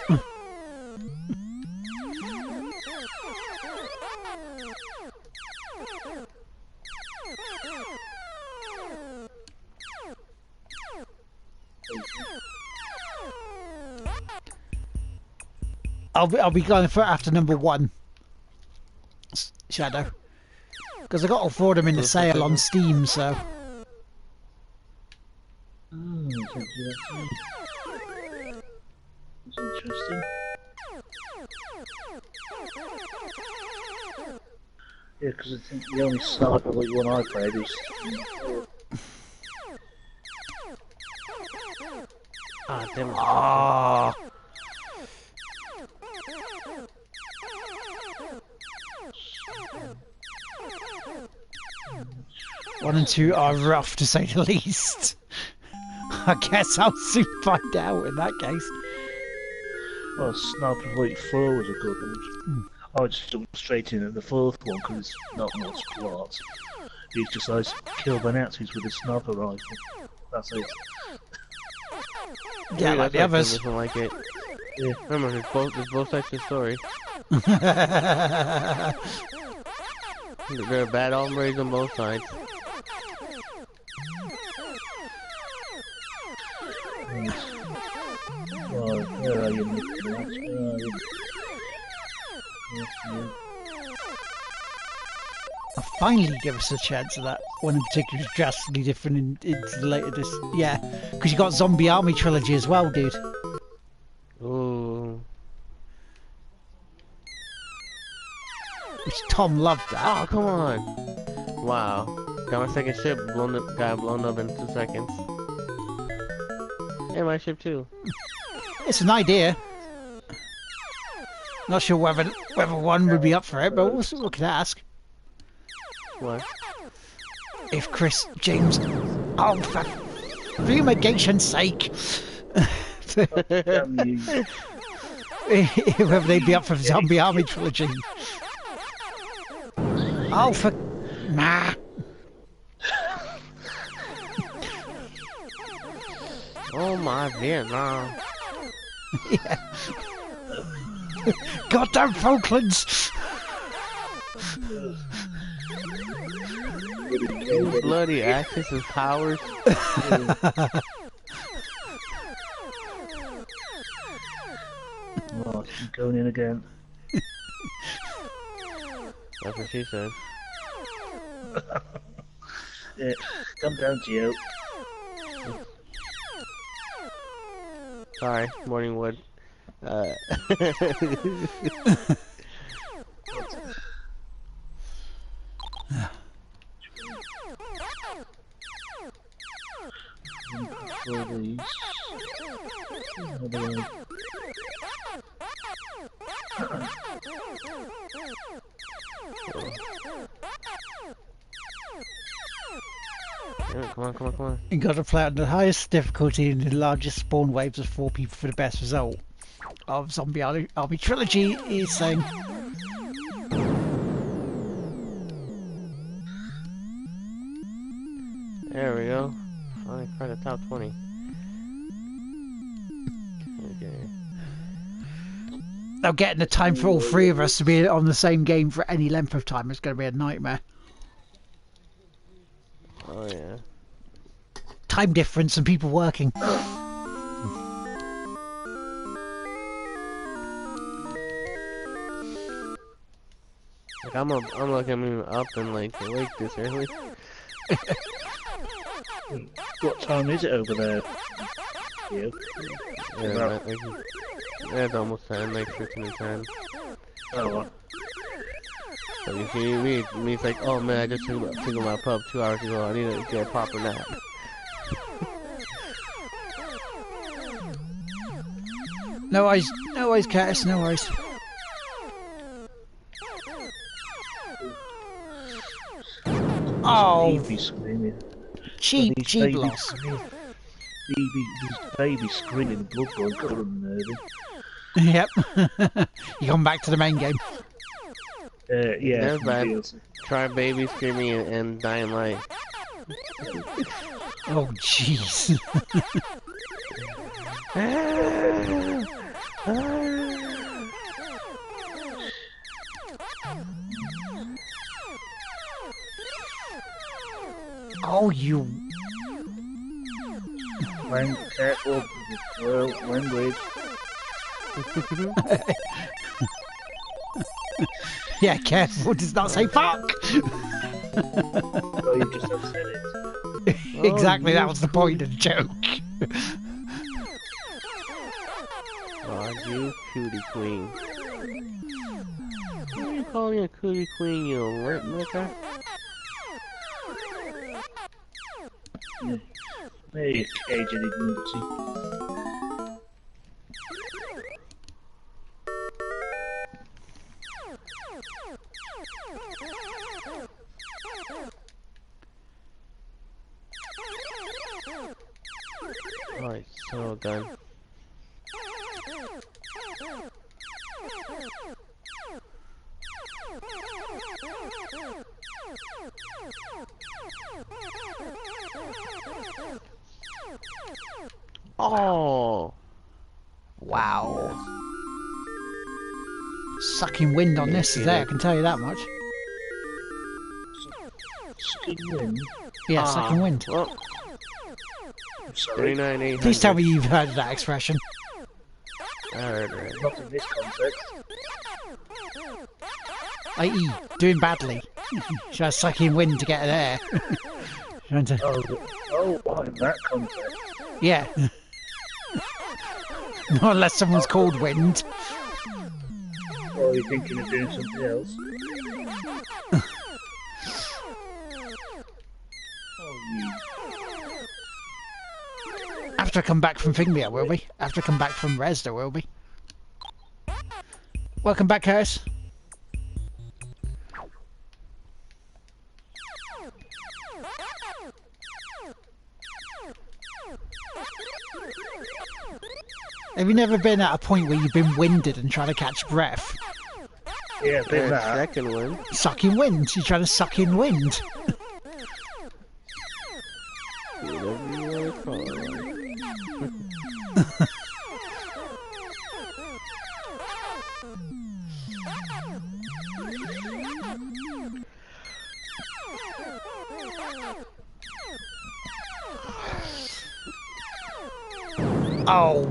I'll be going for after number 1. Shadow. Because I got all 4 of them in the sale on Steam, so. Oh, that's interesting. Yeah, because I think the only Sniper Elite one I played is. Ah, damn it. Ah. 1 and 2 are rough, to say the least. I guess I'll soon find out in that case. Well, Sniper Elite 4 was a good one. I would just jump straight in at the 4th one because it's not much plot. It's just those kill the Nazis with a sniper rifle. That's it. Yeah, like the others. Doesn't like it. Yeah. Remember, there's both sides of the story. There are bad hombres on both sides. Well, where are you, Nick? Where are you? I'll finally give us a chance of that one in particular is drastically different into the later this. Yeah, because you got Zombie Army Trilogy as well, dude. Ooh. Which Tom loved that. Oh, come on. Wow. Got my second ship got blown up in 2 seconds. And my ship too. It's an idea. Not sure whether one would be up for it, but we could ask. What? If Chris James, oh for fumigation's sake, Damn you. whether they'd be up for the Zombie Army Trilogy. Oh for nah. Oh my Vietnam. Yeah. Goddamn Falklands. You bloody Axis of powers. Oh, she's going in again. That's what she said. Yeah, come down, Gio. Sorry, Morningwood. For these. Otherwise. Yeah, come on, come on, come on. You got to play on the highest difficulty in the largest spawn waves of 4 people for the best result. Of Zombie Army Trilogy is saying. There we go. Finally cracked the top 20. Okay. Now getting the time for all 3 of us to be on the same game for any length of time is going to be a nightmare. Oh yeah. Time difference and people working. Like I'm looking up and like awake this early. What time is it over there? Gio? Yeah, it's almost 10, like 15 to 10. Oh, So you see me, it's like, oh man, I just took my pub 2 hours ago. I need to get a proper nap. No worries, Curtis, no worries. Oh, baby screaming. cheap Baby loss. screaming. These babies screaming, blood going, got unnerving. Yep. You come back to the main game. Yeah. That's bad. DLC. Try baby screaming and dying light. Oh, jeez. Oh, you. Careful. Well, language. Yeah, careful, does not say fuck. Oh, you just have said it. Exactly, that was the point of the joke. Oh, you cutie queen. Why are you calling a cutie queen, you alert liquor? Yeah. Hey, aged ignorance. Alright, so done. Oh! Wow. Sucking wind on this today, I can tell you that much. Skin win. Yeah, sucking wind. Well, I'm sorry. 39,800. Please tell me you've heard of that expression. I heard it. Not in this context. I.e., doing badly. Trying to suck in wind to get air. Trying to... Oh, in that context. Yeah. Not unless someone's called wind. Or are you thinking of doing something else? Oh, you. After I come back from Thingy, I will be. After I come back from Res, there will be. Welcome back, Curse. Have you never been at a point where you've been winded and trying to catch breath? Yeah, been that. Second one. Sucking wind. You're trying to suck in wind. Whatever you want to call it. Oh.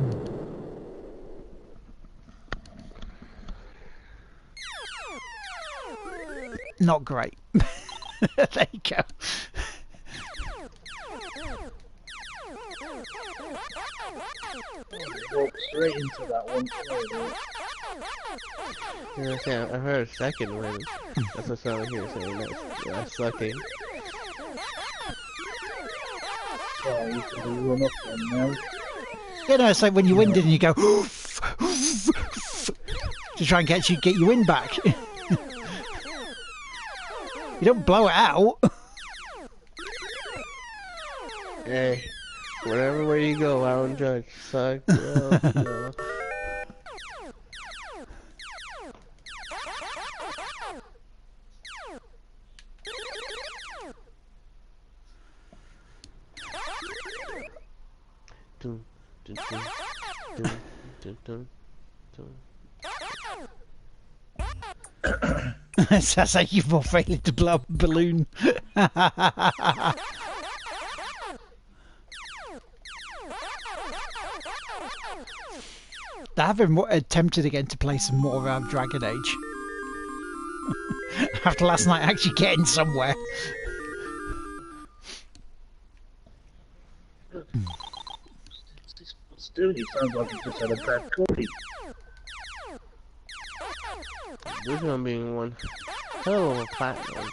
Not great. There you go. Walk straight into that one. I heard a second one. That's what someone here saying. That's sucking. Oh, you can run up then now. You know, it's like when you're winded and you go to try and get your wind back. You don't blow it out. Hey, whatever way you go, I don't judge. Suck. No. Dun, dun, dun, dun, dun, dun, dun. It sounds like you've more failing to blow up a balloon. I have been tempted again to play some more Dragon Age. After last night actually getting somewhere. What's doing? It sounds like you just had a bad coffee. This one being one hell of a platinum.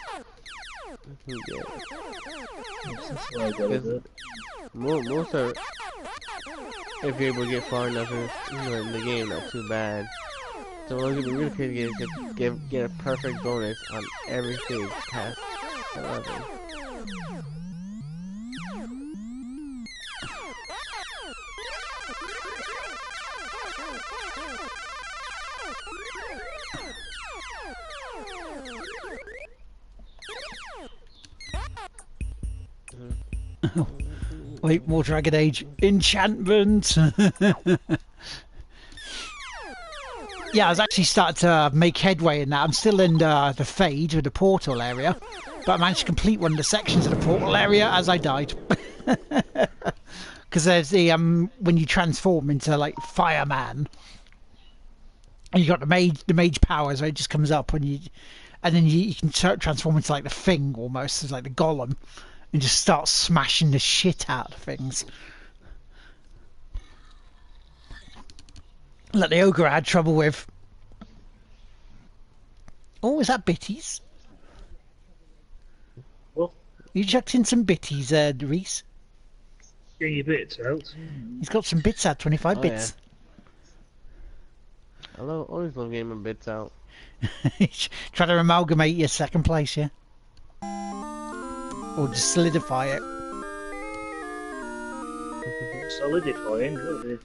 You can get. That's what I gotta do. Most of it, if you're able to get far enough in the game, not too bad. So what would be really crazy is to get a perfect bonus on every stage past 11. Wait, more Dragon Age enchantment. Yeah, I was actually starting to make headway in that. I'm still in the Fade with the portal area, but I managed to complete one of the sections of the portal area as I died. Because there's the when you transform into like Fireman, and you got the mage powers where it just comes up when you, and then you can transform into like the Thing almost, it's like the Golem. And just start smashing the shit out of things. Like the ogre I had trouble with. Oh, is that bitties? What? You chucked in some bitties, Reese. Get your bits out. He's got some bits out, 25 bits. Yeah. I always love getting bits out. Try to amalgamate your second place, yeah? Or just solidify it. Solidifying, good.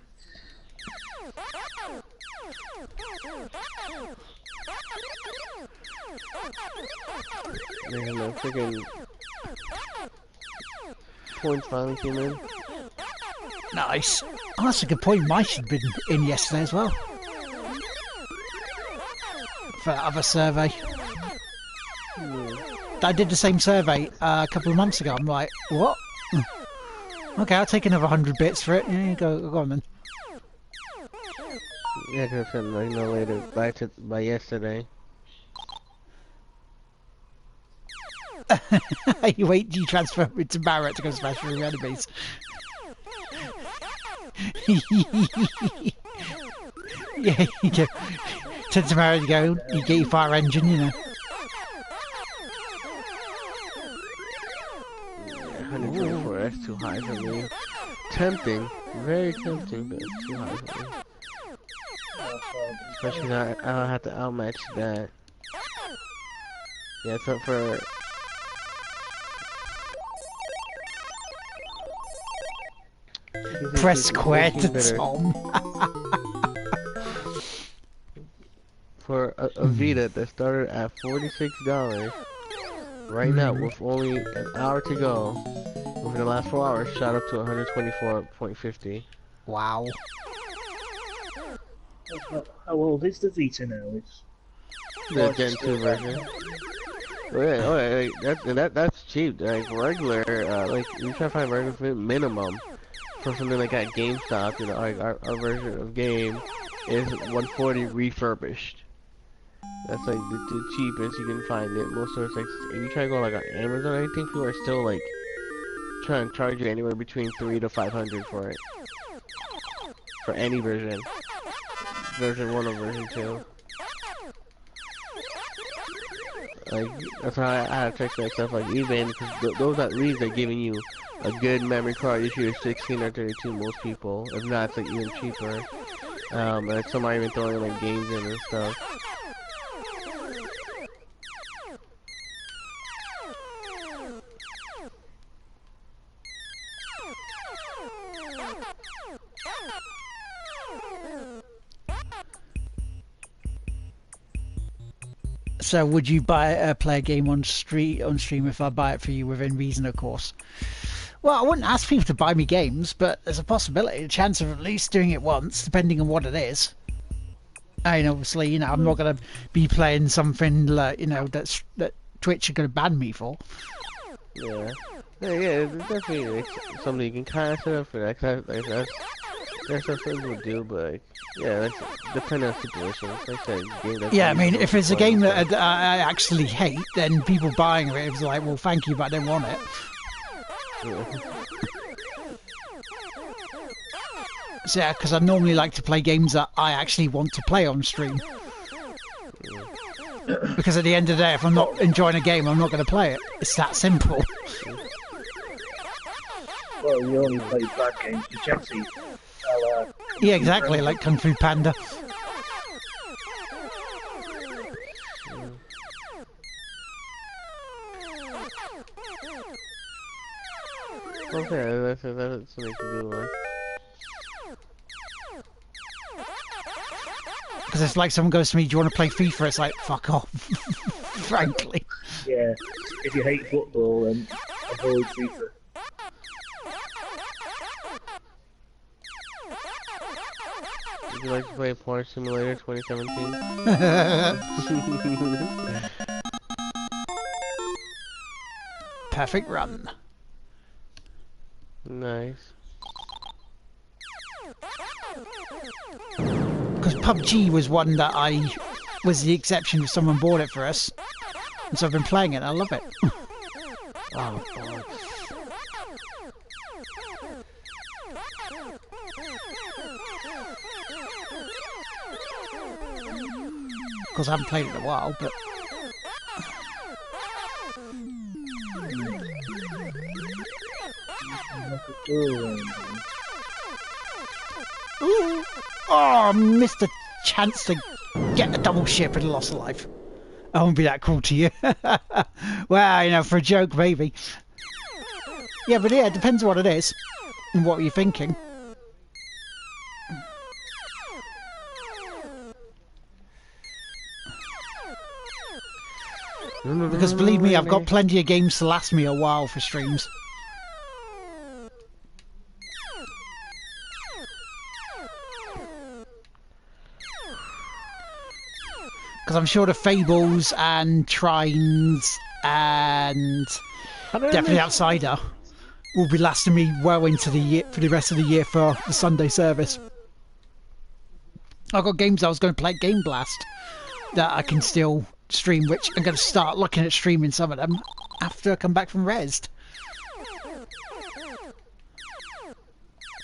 Man, the freaking points finally came in. Nice. Oh, that's a good point. Mine should have been in yesterday as well. For that other survey. Yeah. I did the same survey a couple of months ago. I'm like, what? Okay, I'll take another 100 bits for it. Yeah, go on then. Yeah, because I said like no later by yesterday. You wait till you transfer it to Barrett to go smash through enemies. Yeah, you go. Turn to Barrett, you get your fire engine, you know. 124, that's too high for me. Tempting, very tempting, but it's too high for me. Especially now I'll have to outmatch that. Yeah, so for... Press square to Tom. For a Vita that started at $46, right now with only an hour to go, within the last 4 hours, shot up to 124.50. Wow. How old is the Vita now? It's The Gen 2 version. Oh yeah, like, that's cheap. Like regular, like you try to find regular minimum for something like at GameStop. You know, like our version of game is 140 refurbished. That's like the cheapest you can find it. Most stores, like if you try to go like on Amazon, I think people are still like trying to charge you anywhere between 300 to 500 for it. For any version, version 1 or version 2. Like that's how I had to check that stuff like eBay, because those at least are giving you a good memory card issue of 16 or 32 most people. If not, it's like even cheaper. And some are even throwing like games in and stuff. So would you play a game on stream if I buy it for you within reason, of course? Well, I wouldn't ask people to buy me games, but there's a possibility, a chance of at least doing it once, depending on what it is. I mean, obviously, you know, I'm not going to be playing something like, you know, that Twitch are going to ban me for. Yeah, it's definitely like, something you can kind of set up for that. Like that's what some people do, but like, yeah, that's depending on the situation. Like I said, yeah, I mean, if it's a game that I actually hate, then people buying it, it's like, well, thank you, but I don't want it. Yeah. So, yeah, because I normally like to play games that I actually want to play on stream. Because at the end of the day, if I'm not enjoying a game, I'm not going to play it. It's that simple. well, you only play bad games for Chelsea. Yeah, exactly, like Kung Fu Panda. Okay, that's something to do with. Because it's like someone goes to me, do you want to play FIFA? It's like, fuck off, frankly. Yeah, if you hate football, then avoid FIFA. Would you like to play Porn Simulator 2017? Perfect run. Nice. Because PUBG was one that was the exception if someone bought it for us. And so I've been playing it and I love it. Oh, God. Because I haven't played it in a while, but... Ooh. Oh, I missed a chance to get a double ship and lost a life. I won't be that cruel to you. Well, you know, for a joke, maybe. Yeah, but yeah, it depends what it is and what you're thinking. Because believe me, I've got plenty of games to last me a while for streams. Because I'm sure the Fables and Trines and How did I Definitely miss- Outsider will be lasting me well into the year for the rest of the year for the Sunday service. I've got games I was going to play Game Blast that I can still stream, which I'm going to start looking at streaming some of them after I come back from Rest.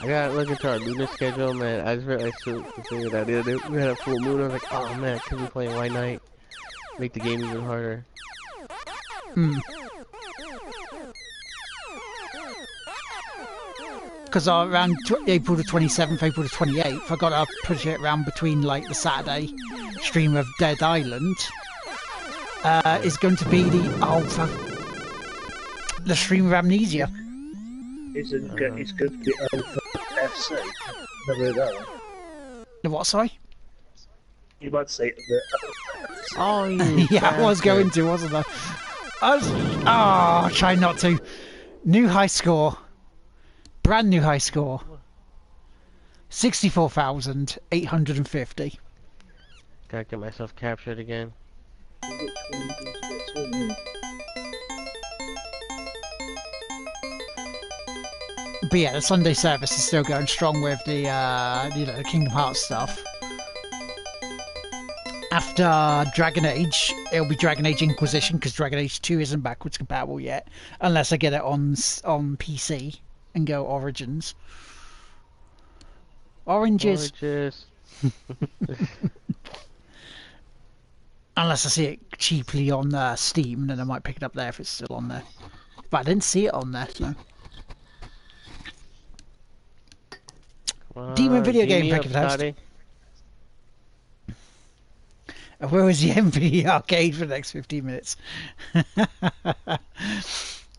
I gotta look into our lunar schedule, man. I just realized the thing that the other day we had a full moon. I was like, oh man, I could be playing White Knight. Make the game even harder. Because around April the 27th, April the 28th, I got to push it around between like the Saturday stream of Dead Island. Is going to be the stream of Amnesia. It's going to be over FC. Never heard that one. The what? Sorry. You might say the Oh, you Yeah, I was bastard. going to, wasn't I? Try not to. New high score. Brand new high score. 64,850. Gotta get myself captured again. which one goes this one? But yeah, the Sunday service is still going strong with the the Kingdom Hearts stuff. After Dragon Age, it'll be Dragon Age Inquisition because Dragon Age 2 isn't backwards compatible yet, unless I get it on PC and go Origins. Oranges, Gorgeous. unless I see it cheaply on Steam, then I might pick it up there if it's still on there. But I didn't see it on there, so. Demon video game me up, pack of house. Scotty. Where was the MV arcade for the next 15 minutes?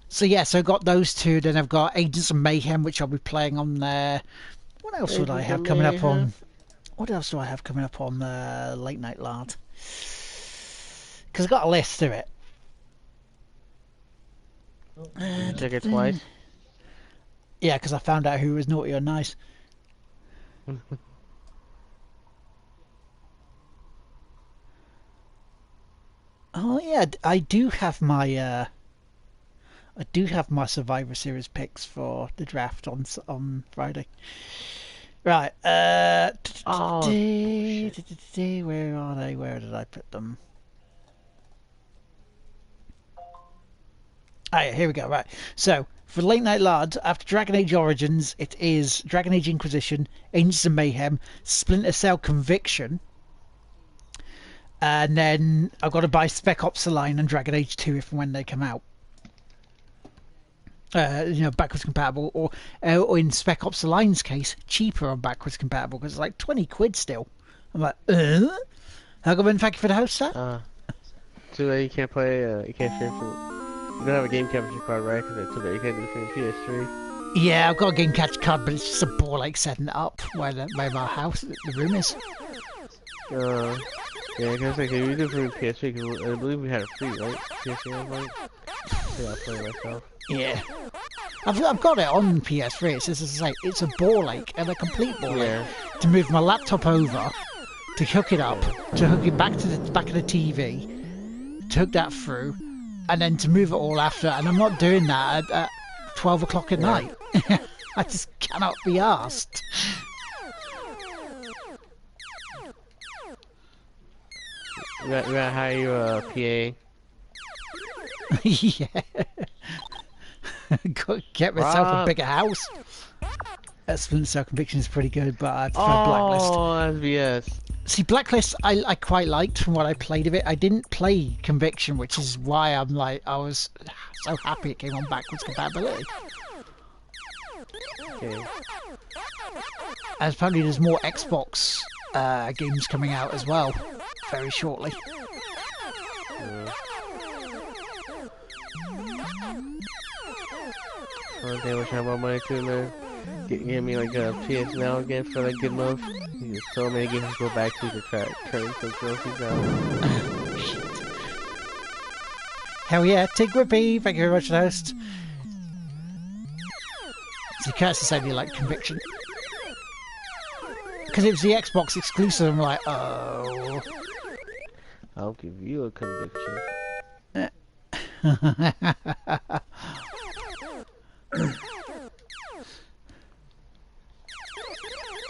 So yeah, so I got those two. Then I've got Agents of Mayhem, which I'll be playing on there. What else would I Agents have of coming up on? Mayhem. What else do I have coming up on Late Night Lard? Because I've got a list of it. Check it twice. Yeah, because I found out who was naughty or nice. Oh yeah, I do have my Survivor Series picks for the draft on Friday. Right. Oh, Where are they? Where did I put them? Oh yeah, here we go. Right. So for Late Night Lad, after Dragon Age Origins, it is Dragon Age Inquisition, Agents of Mayhem, Splinter Cell Conviction. And then I've got to buy Spec Ops The Line and Dragon Age 2 if and when they come out. Backwards compatible, or in Spec Ops The Line's case, cheaper on backwards compatible because it's like 20 quid still. I'm like, How come thank you for the host, sir? so you can't play, you can't stream from, you don't have a game capture card, right? Because it's too bad you can't do it from PS3. Yeah, I've got a game catch card, but it's just a bore like setting it up where my house, the room is. Yeah, because like, if you do it from PS3, because I believe we had it free, right? PS3 online? So I'll play it myself. Yeah. I've got it on PS3. It's just, as I say, it's a ball ache and a complete ball ache to move my laptop over, to hook it up, to hook it back to the back of the TV, to hook that through, and then to move it all after. And I'm not doing that at 12 o'clock at night. I just cannot be arsed. We gotta hire you a PA. Yeah. Got to get myself a bigger house. Splinter Cell Conviction is pretty good, but I prefer Blacklist. Oh, that's BS. See, Blacklist I quite liked from what I played of it. I didn't play Conviction, which is why I was so happy it came on backwards compatibility. Okay. As apparently there's more Xbox games coming out as well very shortly. One day I wish I had more money too, man. Get me like a PS Now again for like a good month. There's so many games to go back to turn some trophies now. Shit. Hell yeah, Tig Whippy, thank you very much for the host. See, Curtis said you like Conviction. Because it was the Xbox exclusive, I'm like, oh. I'll give you a conviction.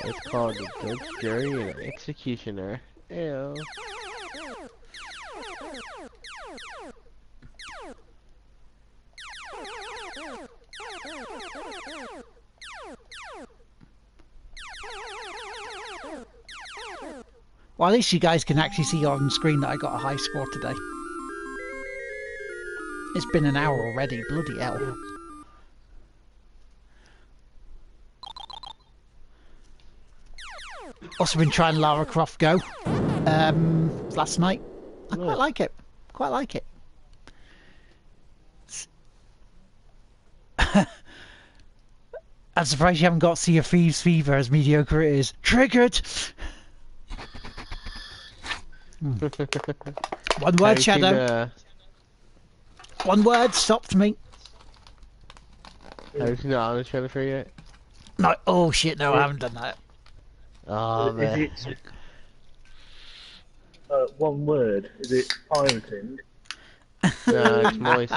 It's called the judge, jury, and executioner. Ew. Well, at least you guys can actually see on screen that I got a high score today. It's been an hour already, bloody hell. Also been trying Lara Croft Go last night. I quite like it. Quite like it. I'm surprised you haven't got Sea of Thieves fever, as mediocre it is. Triggered! One word, Shadow. One word stopped me. Have you seen the Honest Jennifer yet? No, oh shit, no, I haven't done that. Oh, man. Is it one word? Is it pirating? No, it's moist.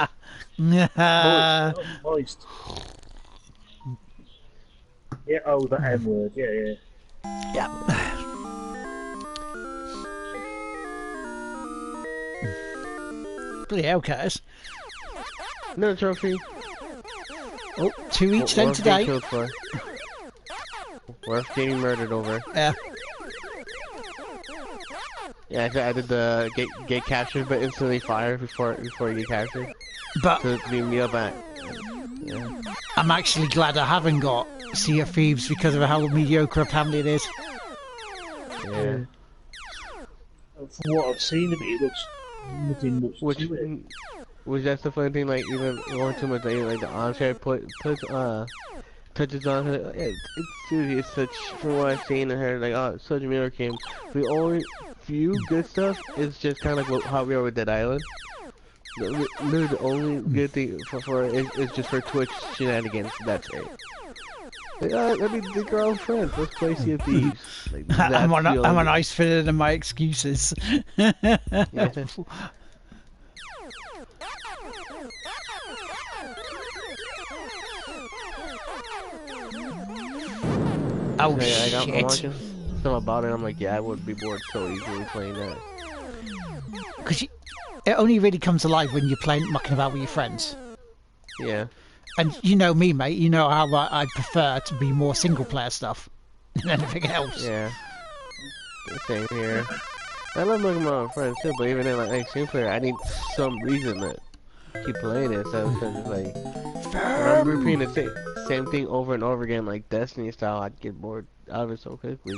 Moist. Oh, moist. Yeah, oh, the M word. Yeah, yeah. Yeah. Bloody hell, Curtis. No trophy. Oh, 2 each then today. Killed for. Worth getting murdered over. Yeah. Yeah, I did the get captured, but instantly fire before you get captured. But to beam me up at. Yeah. I'm actually glad I haven't got Sea of Thieves because of how mediocre apparently it is. Yeah. From what I've seen of it, it looks nothing much to it. Which that's the funny thing, like even going too much, like the armchair touches on her. It's seriously, it's such, from what I've seen and heard, like, oh, it's such a miracle game. The only few good stuff is just kind of like how we are with Dead Island. Literally the only good thing for it is just for Twitch shenanigans. That's it. Like, let me think our own friends. Let's play Sea of Thieves. Like, I'm on ice fitted than my excuses. Yeah. Oh, yeah, I'm shit. watching stuff about it. I'm like, yeah, I would be bored so easily playing that. Because it only really comes alive when you're playing, mucking about with your friends. Yeah. And you know me, mate. You know how I prefer to be more single-player stuff than anything else. Yeah. Same here. I love looking at my friends too, but even in like single player, I need some reason to keep playing it. So it's just like, when I'm repeating the same thing over and over again, like Destiny style, I'd get bored out of it so quickly.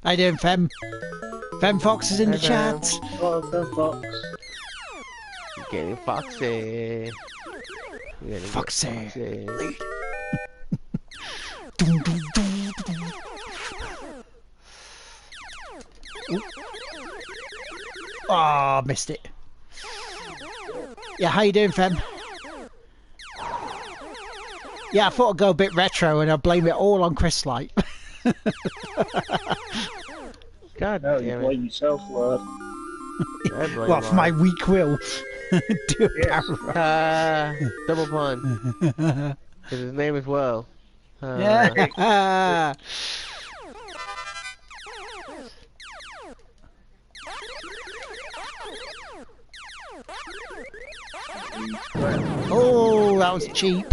How you doing, Fem? Fem Fox is in the Fem. chat. Oh, Fem Fox. Getting foxy. Foxy. Foxy. Dum, dum, dum, dum. Oh, missed it. Yeah, how you doing, Fem? Yeah, I thought I'd go a bit retro and I'll blame it all on Chris Light. God No, damn you it. blame yourself, lad. I blame Well, for my weak will. Do a Yes. power double pun. Because his name is Well. Yeah. Oh, that was cheap.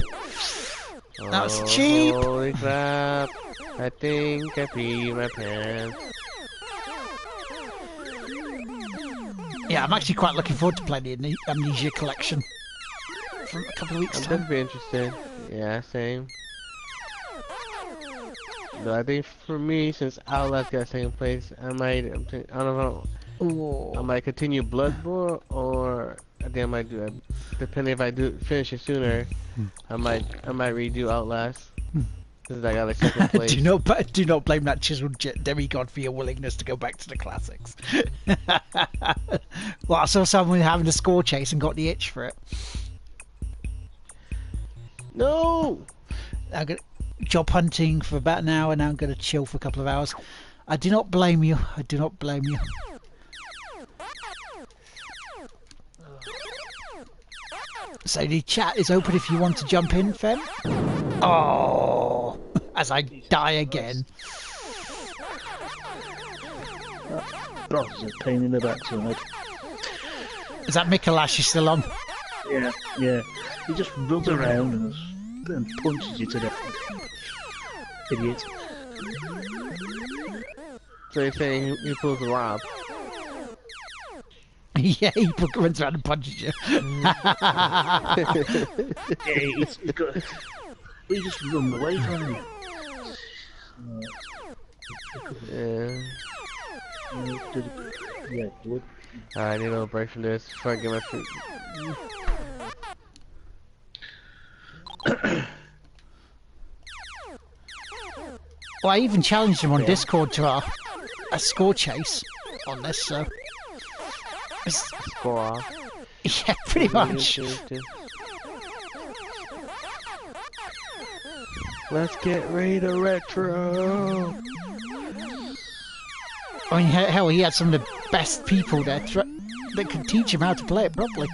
That was cheap. Holy crap. I think I peed my pants. Yeah, I'm actually quite looking forward to playing the Amnesia collection from a couple of weeks' I'm time. definitely interested. Yeah, same. But I think for me, since Outlast got second place, I don't know. Ooh. I might continue Bloodborne, or I think I might do it. Depending if I do finish it sooner, I might redo Outlast. Since I got like second place. do not blame that chiseled demigod for your willingness to go back to the classics. Well, I saw someone having a score chase and got the itch for it. No. I'm gonna job hunting for about an hour, now I'm going to chill for a couple of hours. I do not blame you. I do not blame you. So the chat is open if you want to jump in, Fem. Oh, as I die again. Oh, it's a pain in the backside. Is that Mikolash is still on? Yeah, yeah. He just runs around and punches you to death. Idiot. So you're saying he pulls a Rob? Yeah, he runs around and punches you. Yeah, he's got. He just run away from me. Yeah. Yeah, he would. I need a little break from this before I get my food. Well, I even challenged him on Discord to a score chase on this, so... Score off. Yeah, pretty much. Let's get ready to retro. I mean, hell, he had some of the best people there that could teach him how to play it properly.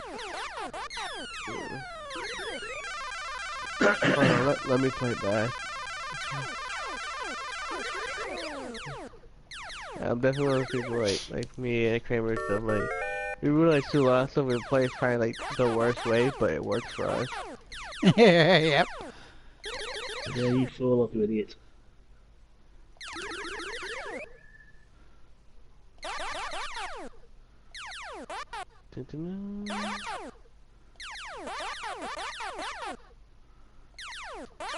Hold on, let me play it back. I'm definitely one of those people like me and Kramer and stuff. Like, we realize too, a lot of stuff we play is probably like the worst way, but it works for us. Yep. Yeah, you fall off, you idiot.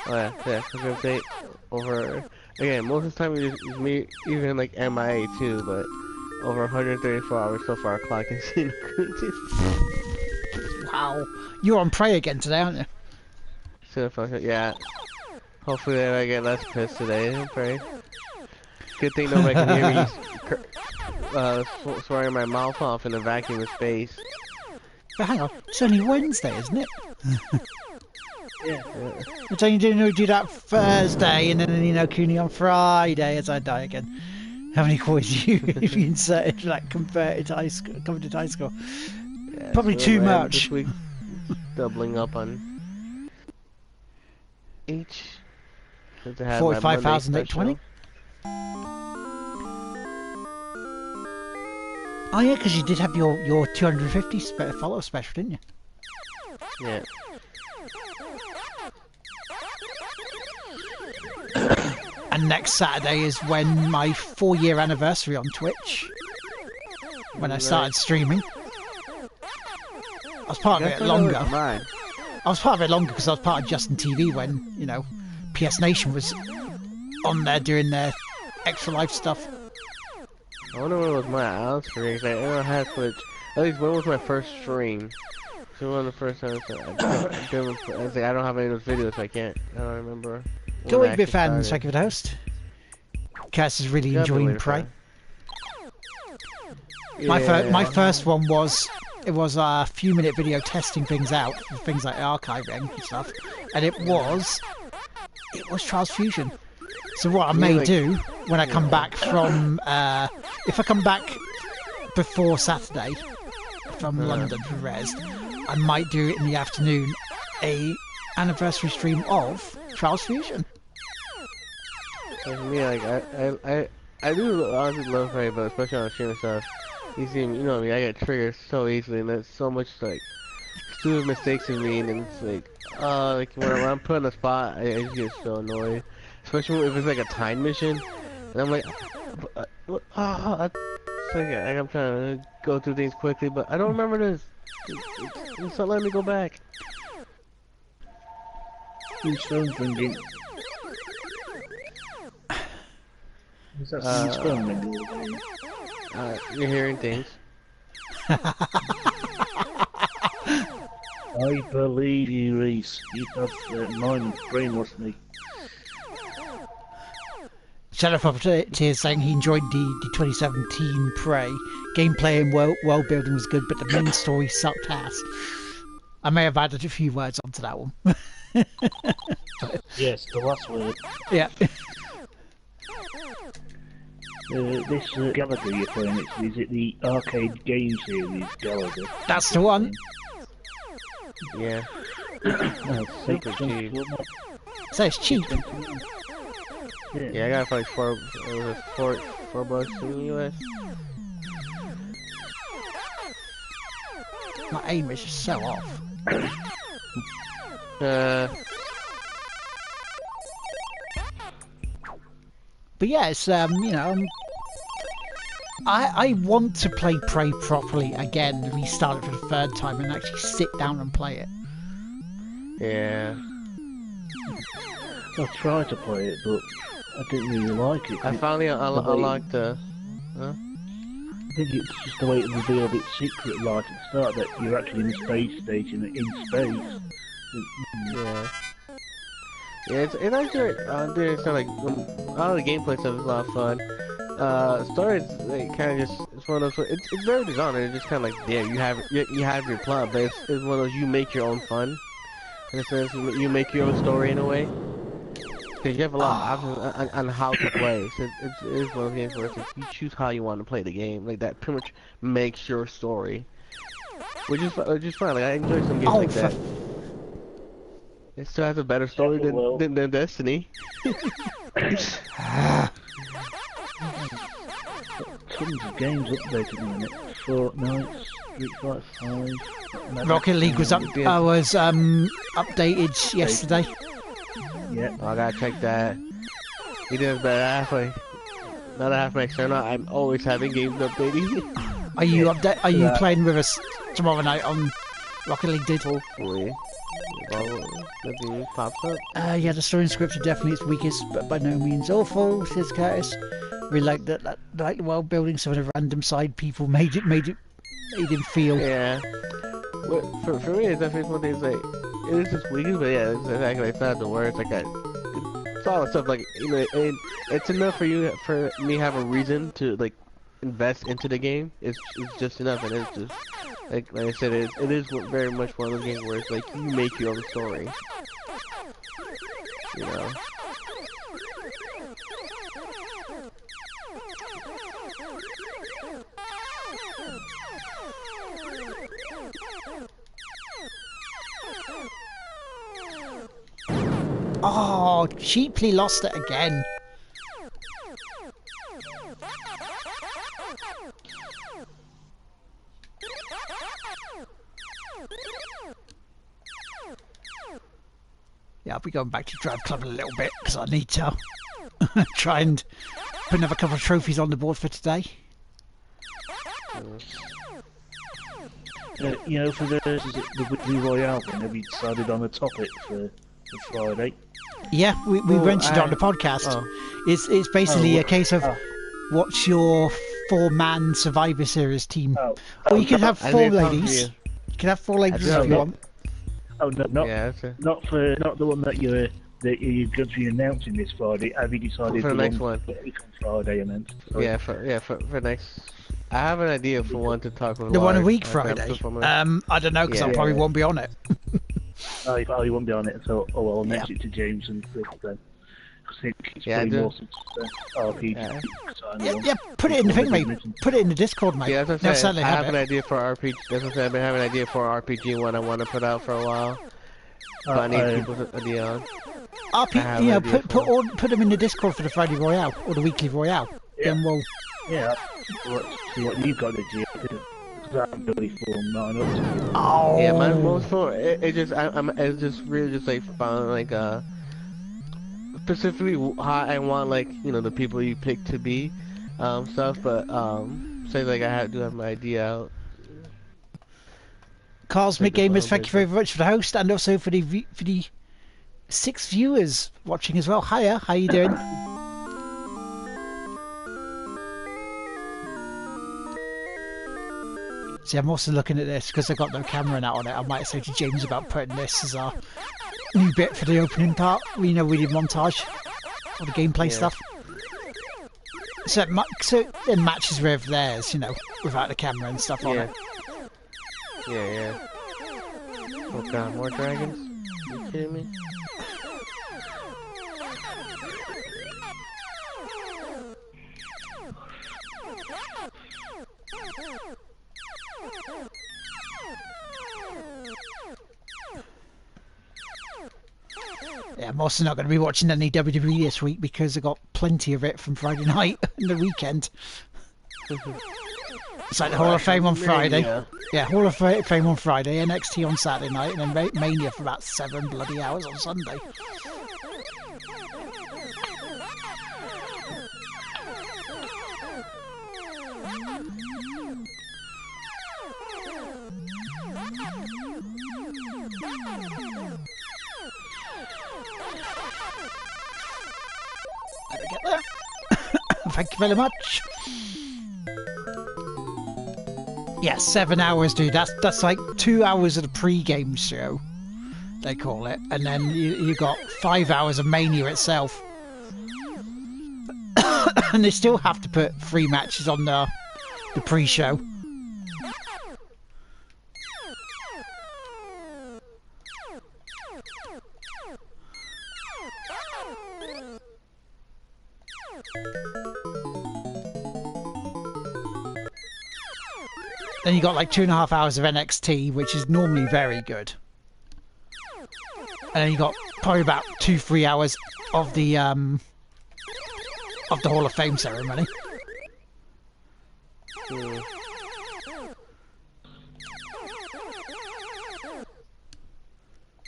Oh yeah, I'm gonna say over again. Most of the time it's me, even like MIA too, but over 134 hours so far. Clock and seen. Wow, you're on prey again today, aren't you? Yeah. Hopefully I get less pissed today. I'm praying. Good thing nobody can hear me swearing my mouth off in a vacuum of space. But hang on, it's only Wednesday, isn't it? Yeah. It's only do that Thursday, and then Cooney on Friday as I die again. How many coins you if you inserted like converted high score? Yeah, Probably so too I am much. This week doubling up on each. 45,820. Oh yeah, because you did have your 250 follower special, didn't you? Yeah. And next Saturday is when my 4-year anniversary on Twitch. When I started streaming. I was part of it longer. I was part of it longer because I was part of Justin TV when, PS Nation was on there doing their extra life stuff. I wonder when was my house stream. I never had Twitch. At least when was my first stream? So one of the first times I don't have any of those videos, so I don't remember. Go eat bit fans, thank you for the host. Cass is really enjoying Prey. Yeah. My first one was a few-minute video testing things out, things like archiving and stuff, and it was Trials Fusion. So what I may do when I come back from, if I come back before Saturday from London for Res, I might do it in the afternoon, a anniversary stream of Trials Fusion. Like me, I do honestly love Prey, but especially on stream and stuff. You see, you know me, I get triggered so easily, and there's so much like stupid mistakes in me, and it's like when I'm put on the spot, I just get so annoyed. Especially if it's like a time mission, and I'm like, it's like I'm trying to go through things quickly, but I don't remember this. It's not letting me go back. Whose phone's ringing? Is that someone's phone ringing? You're hearing things. I believe you, Reese. You have brainwashed me. Shadow Puppeteer is saying he enjoyed the 2017 Prey. Gameplay and world building was good, but the main story sucked ass. I may have added a few words onto that one. Yes, the last word. Yeah. This Galaga you're playing, is it the arcade game series Galaga? That's the one. Yeah. Oh, Super cheap. So it's cheap. Yeah, I got it for like four bucks in the US. My aim is just so off. But yeah, it's you know, I want to play Prey properly again, restart it for the third time, and actually sit down and play it. Yeah. I tried to play it, but I didn't really like it. I finally unlocked the. Huh? I think it's just the way it revealed its secret right at the start, that you're actually in a space station in space. Yeah. Yeah, it's actually it's not like all the gameplay stuff is a lot of fun. Story is like, kind of just it's one of those. It's very designed. It's just kind of like you have your plot, but it's one of those you make your own fun. In a sense, you make your own story in a way. Because you have a lot of options on how to play. So it is one of those games where it's like, you choose how you want to play the game. Like that pretty much makes your story, which is fun. Like I enjoy some games like that. It still has a better story than Destiny. Tons of games updated in it. Fortnite, Street Fighter 5. Rocket League was updated yesterday. Yeah. Oh, I gotta check that. He does better halfway. Not a half max or not. I'm always having games updating. Are you playing with us tomorrow night on Rocket League? Hopefully. Well, nothing pops up. Yeah, the story and script are definitely its weakest, but by no means awful, says Curtis. We like the world building. Some of the random side people made him feel. Yeah. Well, for me, it's definitely one thing. Like it is just weakest, but yeah, it's exactly. It's not the words. Like it's all the stuff. Like you know, it's enough for me have a reason to like invest into the game. It's just enough, and it's just. Like I said, it is very much one of those games where it's like you make your own story. You know. Oh, cheaply lost it again. Yeah, I'll be going back to Drive Club in a little bit because I need to try and put another couple of trophies on the board for today. You know, for the Weekly Royale thing, have you decided on a topic for Friday? Yeah, we mentioned it on the podcast. It's basically a case of what's your 4-man Survivor Series team. Or you can have 4 ladies. You can have 4 ladies if you want. Oh no, not the one that you're going to be announcing this Friday. Have you decided for the next one? On Friday, I meant. Sorry. Yeah, for next. I have an idea for one to talk about. The one a week Friday. I don't know because I probably won't be on it. You won't be on it, so I'll mention it to James and Chris then. It's pretty more RPG. Yeah, put it in the thing, mate. Put it in the Discord, mate. Yeah, that's what I'm saying. I have an idea for RPG. That's what I'm saying. I've been having an idea for an RPG one I want to put out for a while. But I need people's idea on. Put them in the Discord for the Friday Royale or the Weekly Royale. Yeah. Then we'll. Yeah. See what you've got to do. I'm really formed mine up. Oh. Yeah, my most for it's just really just like fun, like specifically how I want, like, you know, the people you pick to be stuff, but say like I do have my idea out. Cosmic Gamers, thank you very much for the host, and also for the 6 viewers watching as well. Hiya, how you doing? See, I'm also looking at this because I've got no camera now on it. I might say to James about putting this as our new bit for the opening part. We know we did montage or the gameplay stuff. So it matches with theirs, you know, without the camera and stuff on it. Yeah. Oh god, more dragons? Are you kidding me? Yeah, I'm also not going to be watching any WWE this week because I got plenty of it from Friday night and the weekend. It's like the Hall of Fame on Friday. Yeah, Hall of Fame on Friday, NXT on Saturday night, and then Mania for about 7 bloody hours on Sunday. Let me get there. Thank you very much. Yeah, 7 hours, dude. That's like 2 hours of the pre-game show, they call it, and then you got 5 hours of Mania itself, and they still have to put 3 matches on the pre-show. Then you got like 2.5 hours of NXT, which is normally very good. And then you got probably about 2-3 hours of the Hall of Fame ceremony.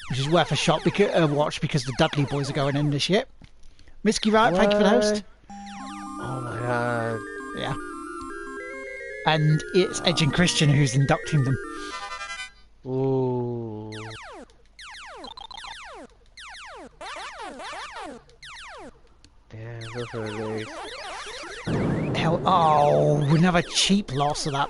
Which is worth a shot watch because the Dudley Boys are going in this year. Misky Wright, thank you for the host. Oh my god. Yeah. And it's Edge and Christian who's inducting them. Ooh. Damn, those are nice. Hell, oh, another cheap loss of that.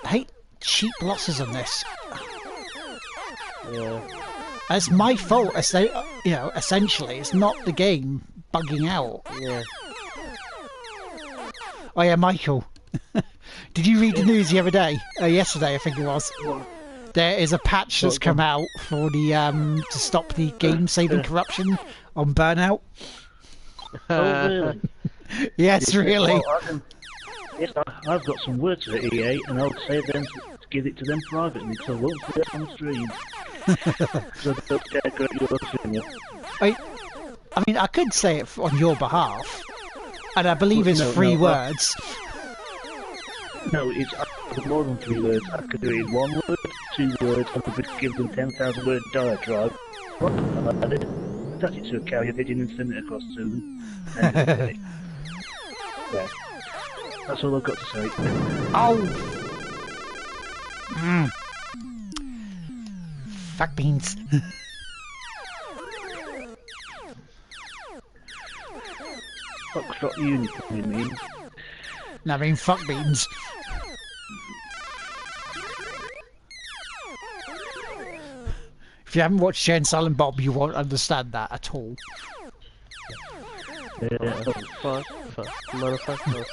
I hate cheap losses on this. Yeah. It's my fault, essentially. It's not the game bugging out. Yeah. Oh yeah, Michael. Did you read the news the other day? Yesterday, I think it was. There is a patch that's come out for the to stop the game-saving corruption on Burnout. Oh, really? Yes, really. Well, yes, I've got some words for EA, and I'll say them to give it to them privately, because I won't say it on stream. So don't decorate your stream. I mean, I could say it on your behalf, and I believe it's 3 words. No, it's more than 3 words. I could do it in 1 word, 2 words, I could give them 10,000 word diatribe. Attach it to a carrier pigeon and send it across to them. And yeah. That's all I've got to say. Oh! Fuck beans. Foxtrot uniform, you mean? No, I mean fuck beans. If you haven't watched Jane Silent Bob, you won't understand that at all. Yeah. Fuck, motherfucker,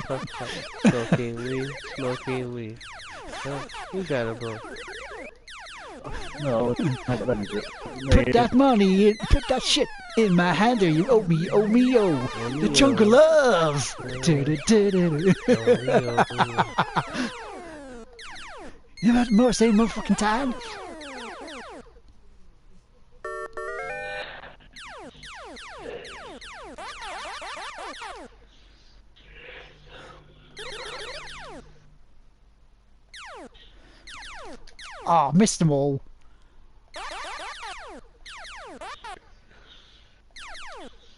fuck. Smoking weed. You got it, bro. No, Put that money in, put that shit in my hand, or you owe me, the chunk of love. You know what same motherfucking time? Oh, missed them all.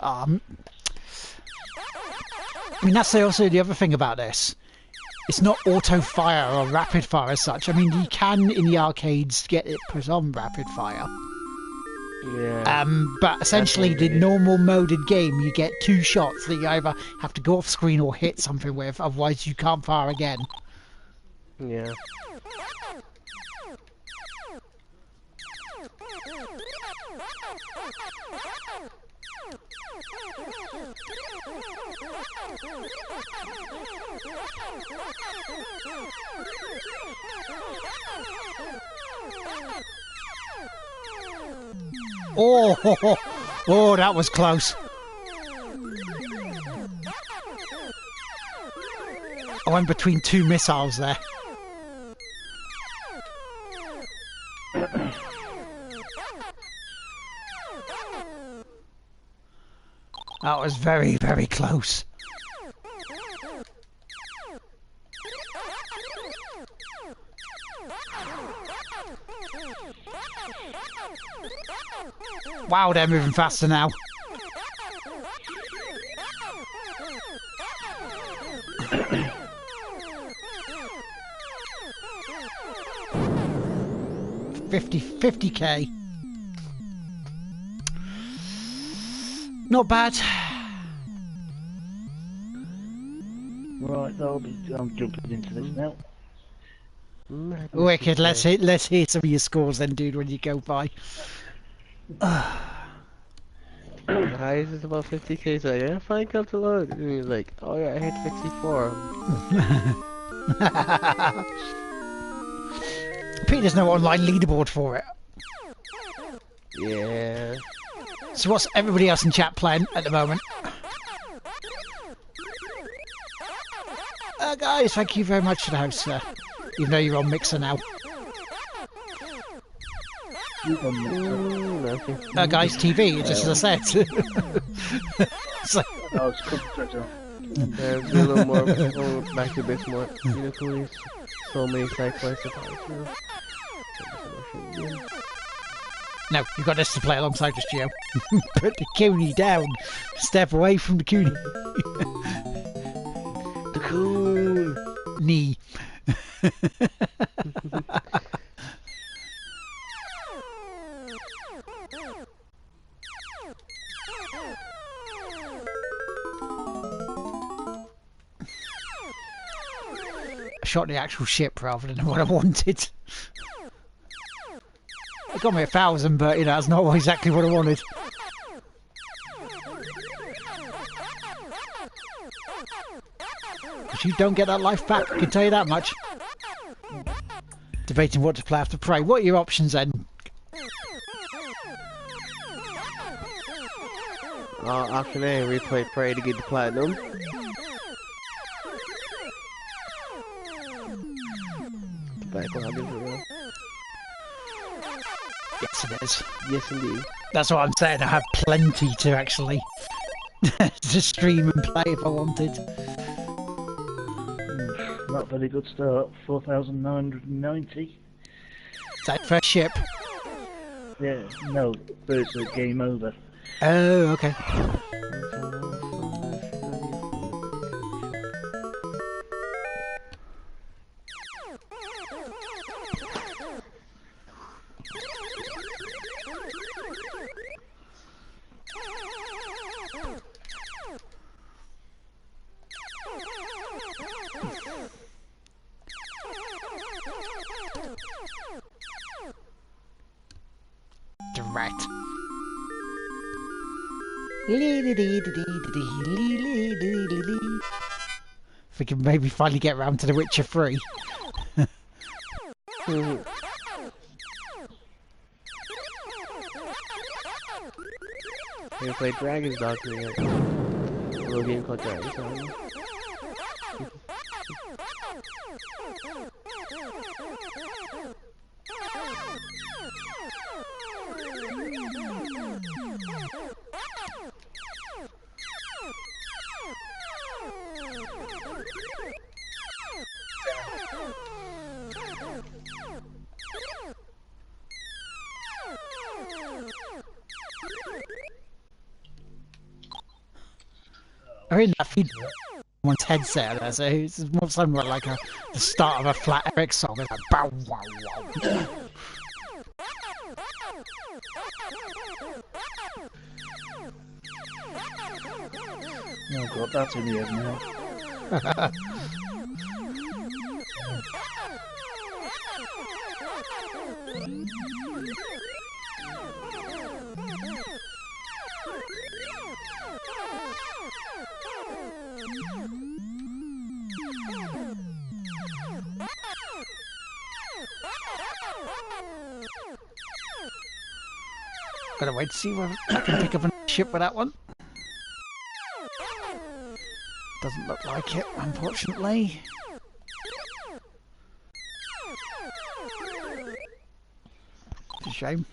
I mean, that's also the other thing about this. It's not auto fire or rapid fire as such. I mean, you can in the arcades get it put on rapid fire. Yeah. But essentially, the normal moded game, you get 2 shots that you either have to go off screen or hit something with, otherwise you can't fire again. Yeah. Oh, that was close. I went between two missiles there. That was very, very close. Wow, they're moving faster now. $50K. Not bad. Right, I'm jumping into this now. Wicked. Let's hear some of your scores then, dude, when you go by. The highest is about 50k, so yeah, fine, come to load. And he's like, oh yeah, I hit 54. Peter's no online leaderboard for it. Yeah. So what's everybody else in chat playing at the moment? Guys, thank you very much for the host, sir. Even though you're on Mixer now. Nothing. Guys, TV, just as I said. So, I was concentrating. A little more, back to a bit more. You know, police. So many side quests about you. no, you've got this to play alongside us, Gio. Put the Cooney down. Step away from the Cooney. The coon. Knee. I shot the actual ship rather than what I wanted. It got me 1,000, but you know, that's not exactly what I wanted. But you don't get that life back, I can tell you that much. Debating what to play after Prey. What are your options then? Option A, replay Prey to get the platinum. Backlog is real. Yes, it is. Yes, indeed. That's what I'm saying. I have plenty to actually to stream and play if I wanted. Not very good start. 4,990. Is that first ship? Yeah, no, first game over. Oh, okay. Right. If we can maybe finally get round to The Witcher 3. You played Dragon's Dogma yet? A little game called Dragon's Dogma. I mean, that feed someone's headset there, so it's more something like the start of a Flat Eric song. It's like bow wow wow. Oh god, that's in the end now. Gotta wait to see whether I can pick up a ship with that one. Doesn't look like it, unfortunately. It's a shame.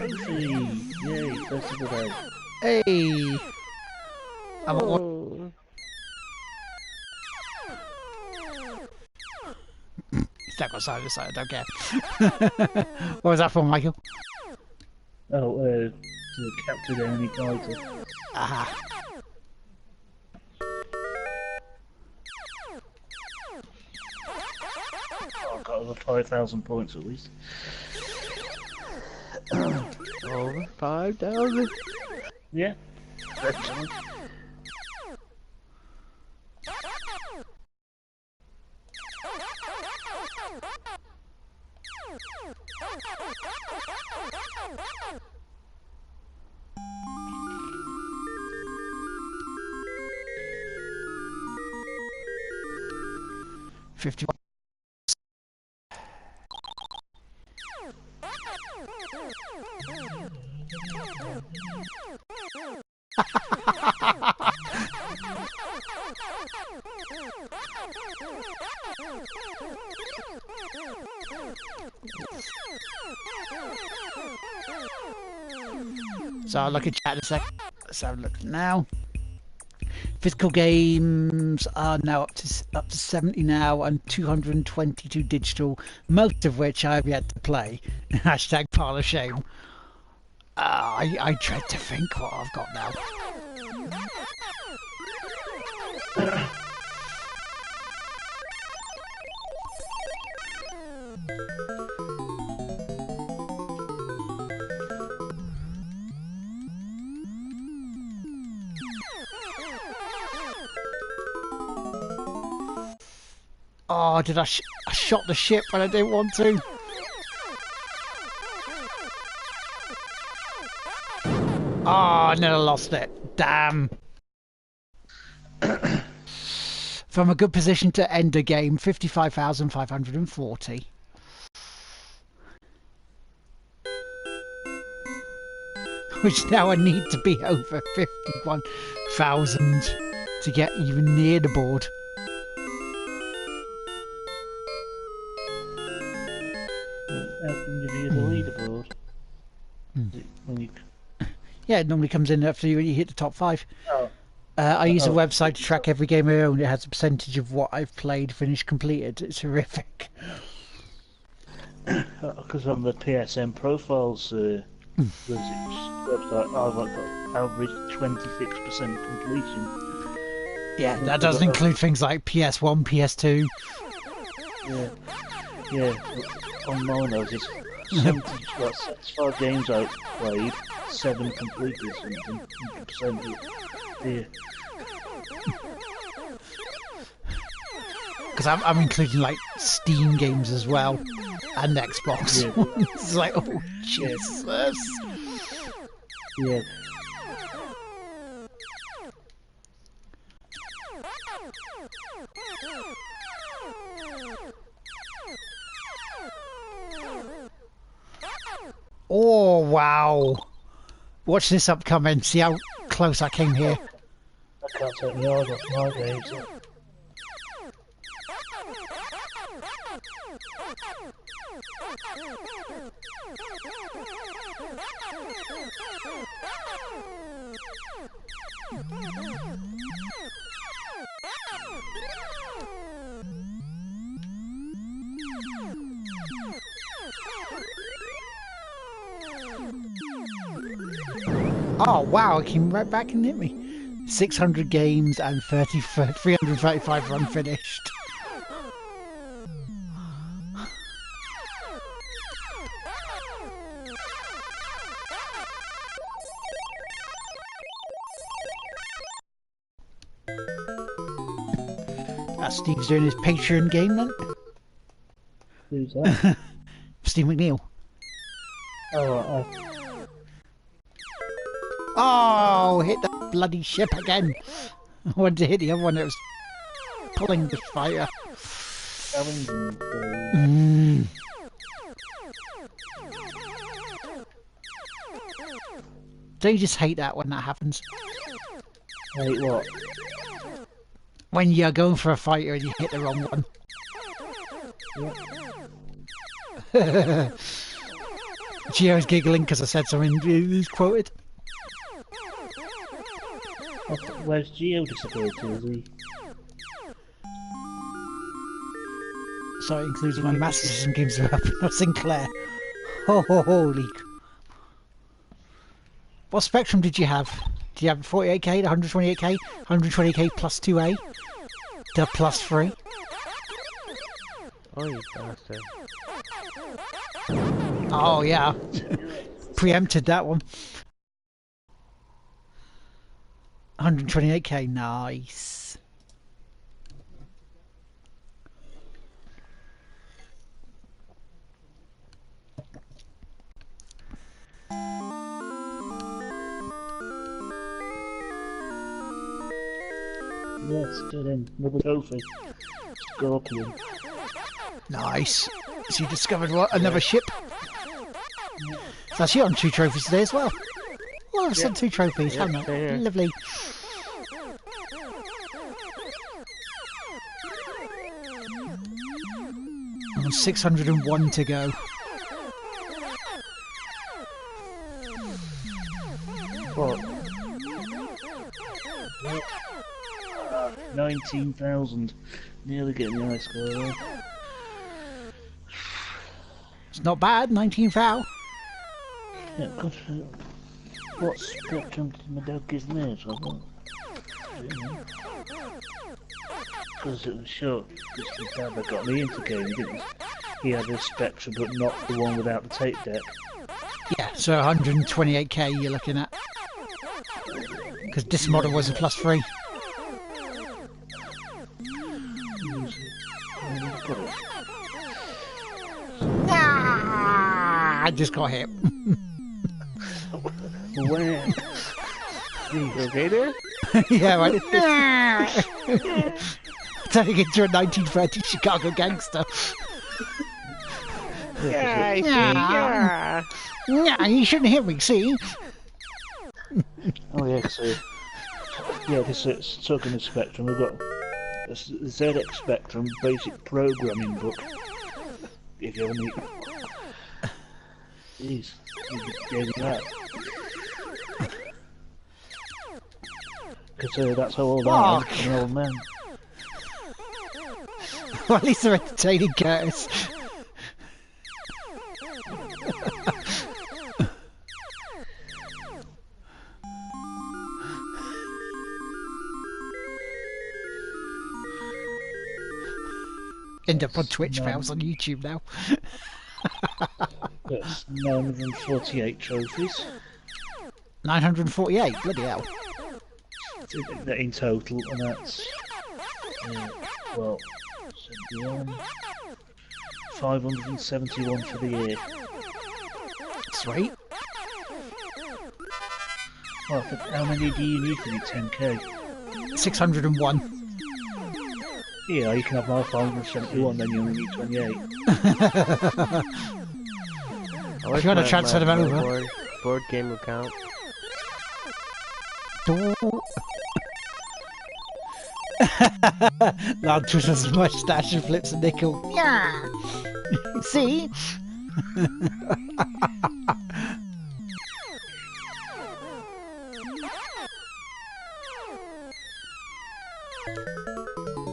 Trophy! Yay, first of the day. Hey! I'm at one. Oh. Step outside the side, I don't care. What was that for, Michael? Oh, to capture the enemy fighter. Aha. Oh, I've got over 5,000 points at least. Over 5,000? Yeah, excellent. $51. So I'll look at chat in a sec. Let's have a look now. Physical games are now up to 70 now, and 222 digital, most of which I've yet to play. Hashtag pile of shame. I dread to think what I've got now. Oh, did I shot the ship when I didn't want to? Oh, I nearly lost it. Damn. From a good position to end a game, 55,540. Which now I need to be over 51,000 to get even near the board. How can you view the leaderboard? When you... Yeah, it normally comes in after you hit the top 5. Oh. I use a website to track every game I own. It has a percentage of what I've played, finished, completed. It's horrific. Because on the PSN profiles website, I've got average 26% completion. Yeah, that doesn't include things like PS1, PS2. Yeah. On mine, I was just 75 games I played, 7 completed, something, 100%. Yeah. Because I'm including like Steam games as well, and Xbox. Yeah. It's like, oh Jesus. Yeah. Oh wow! Watch this upcoming. See how close I came here. I can't take the eyes off my games. Oh wow! It came right back and hit me. 600 games and 335 unfinished. Steve's doing his Patreon game then. Who's that? Steve McNeil. Oh, Oh, hit the bloody ship again. I wanted to hit the other one that was pulling the fire. Mm. Don't you just hate that when that happens? wait, what? When you're going for a fighter and you hit the wrong one. Yeah. Gio's giggling because I said something he's quoted. Where's Geo disappeared to? Is he? So it includes my Master System games are up. Not Sinclair. Holy. What spectrum did you have? Did you have 48k, 128k, 128k plus 2A? The plus 3? Oh, you bastard. Oh, yeah. Preempted that one. 128k, nice. Yes, good in. Another trophy. Scorpion. Nice. So you discovered what? Another ship? So actually on 2 trophies today as well. Oh, I've said 2 trophies, haven't I? Yeah. Lovely. On 601 to go. What? 19,000. Nearly getting the high score there. It's not bad, 19 foul. Yeah, good. What spectrum did my dad give me? Because it was short. Because my dad that got me into gaming, didn't he? He had a spectrum, but not the one without the tape deck. Yeah, so 128k you're looking at. Because this model was a plus 3. Ah, I just got hit. Where? You okay there? Yeah, right. Turning into a 1930 Chicago gangster. Yeah, I see. Yeah. Yeah, you shouldn't hit me, see? Oh yeah, so yeah, this is talking of Spectrum. We've got a ZX Spectrum basic programming book. If you ever need, jeez, you gave me that. Because that's how old I am. I'm an old man. Well, at least they're entertaining, Curtis. End up on Twitch, Val's on YouTube now. That's 948 trophies 948, bloody hell. in total, and that's well, 71, 571 for the year. Sweet. Well, how many do you need for the 10k? 601. Yeah, you can have my 571, then you only need 28. If you want to transfer them over. Board game account. Lord twists his mustache and flips a nickel. Yeah. See?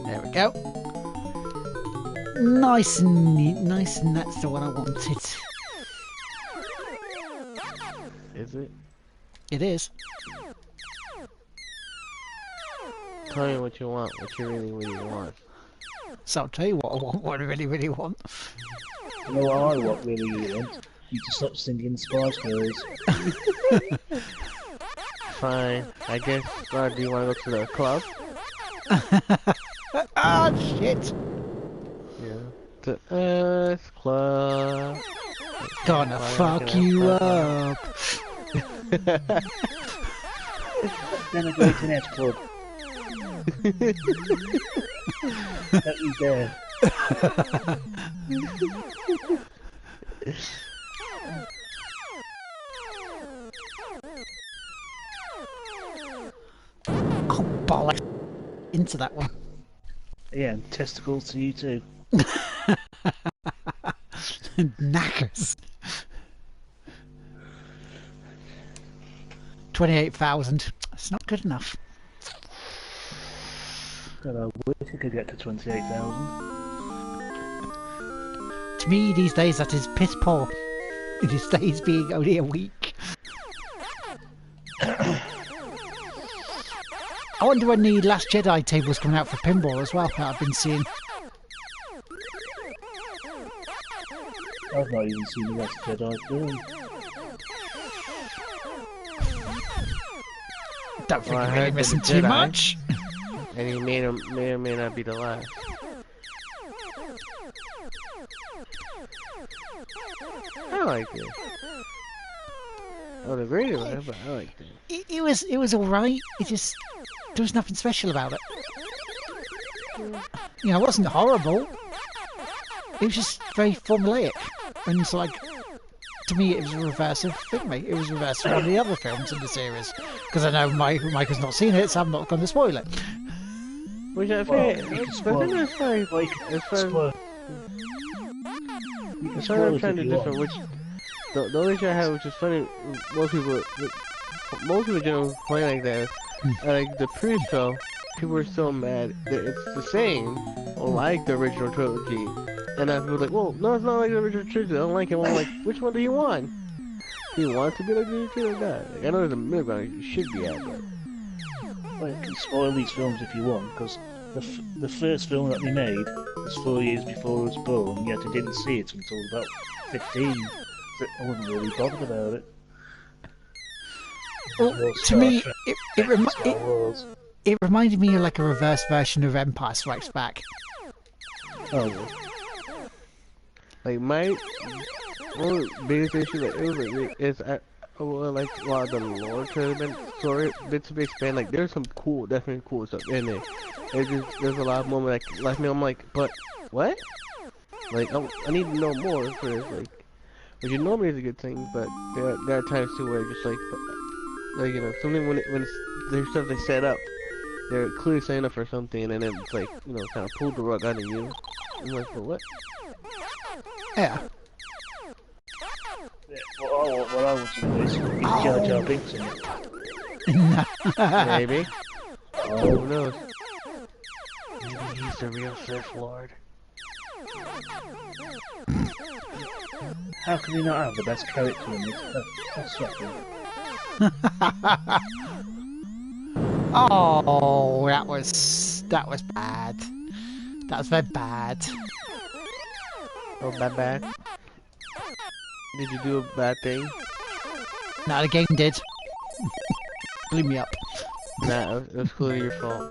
There we go. Nice and neat, nice, and that's the one I wanted. Is it? It is. Tell me what you want, what you really want. So I'll tell you what I want, what I really want. You know what I want, really want? You to stop singing Spice Girls. Fine. I guess, do you want to go to the club? Ah, shit! Yeah. The Earth Club. Gonna Oh, fuck yeah, you fuck up. Denigrating Edge Club. Don't you dare. Oh, bollocks. Into that one. Yeah, and testicles to you too. Knackers. 28,000. It's not good enough. God, I wish I could get to 28,000. To me, these days, that is piss poor. These days being only a week. I wonder when the Last Jedi table's coming out for pinball as well, that I've been seeing. I've not even seen the Last Jedi film. Don't think Well, I you're really heard that missing the too Jedi- much. And he may or may not be the last. I like it. I would agree with it, but I like it. It was alright. It just, there was nothing special about it. You know, it wasn't horrible. It was just very formulaic. And it's like, to me, it was a reverse of Figme. It was a reverse of one of the other films in the series. Because I know Mike has not seen it, so I'm not going to spoil it. Which I Well, think, you can but spoil then it. it's like, Like, it's fun. spoil. You can It's spoil what I'm it trying if to you different, want. which the only issue I have, which is funny, most people generally play like that. Like the pre-show, people are so mad that it's the same, or like the original trilogy, and then people are like, well, no, it's not like the original trilogy. I don't like it. I'm like, which one do you want? Do you want to be like the original trilogy or not? Like, I know there's a middle ground you should be at, but Well, you can spoil these films if you want, because the first film that they made was 4 years before I was born, yet I didn't see it until about 15. So I wasn't really bothered about it. Well, More to Star me, Trek, it Star Wars. reminded me of like a reverse version of Empire Strikes Back. Oh, well. like my one biggest issue that it was like is like a lot of the lore tournament story bits of expand. Like there's some cool, definitely cool stuff in it. It's just there's a lot of moments like me. I'm like, but what? Like I need to know more for this. Like, which normally is a good thing, but there are times too where just like you know something when it's there's stuff they set up, they're clearly setting up for something, and then it's like you know kind of pulled the rug out of you. I'm like, but what? Yeah. Yeah, what I want to do is get Jar Jar Binks in it. Maybe. Oh, Who knows? Maybe he's the real Sith Lord. how can we not have the best character in this? That's shocking. Oh, that was bad. That was very bad. Oh, bad. Did you do a bad thing? No, the game did. Blew me up. Nah, it was clearly your fault.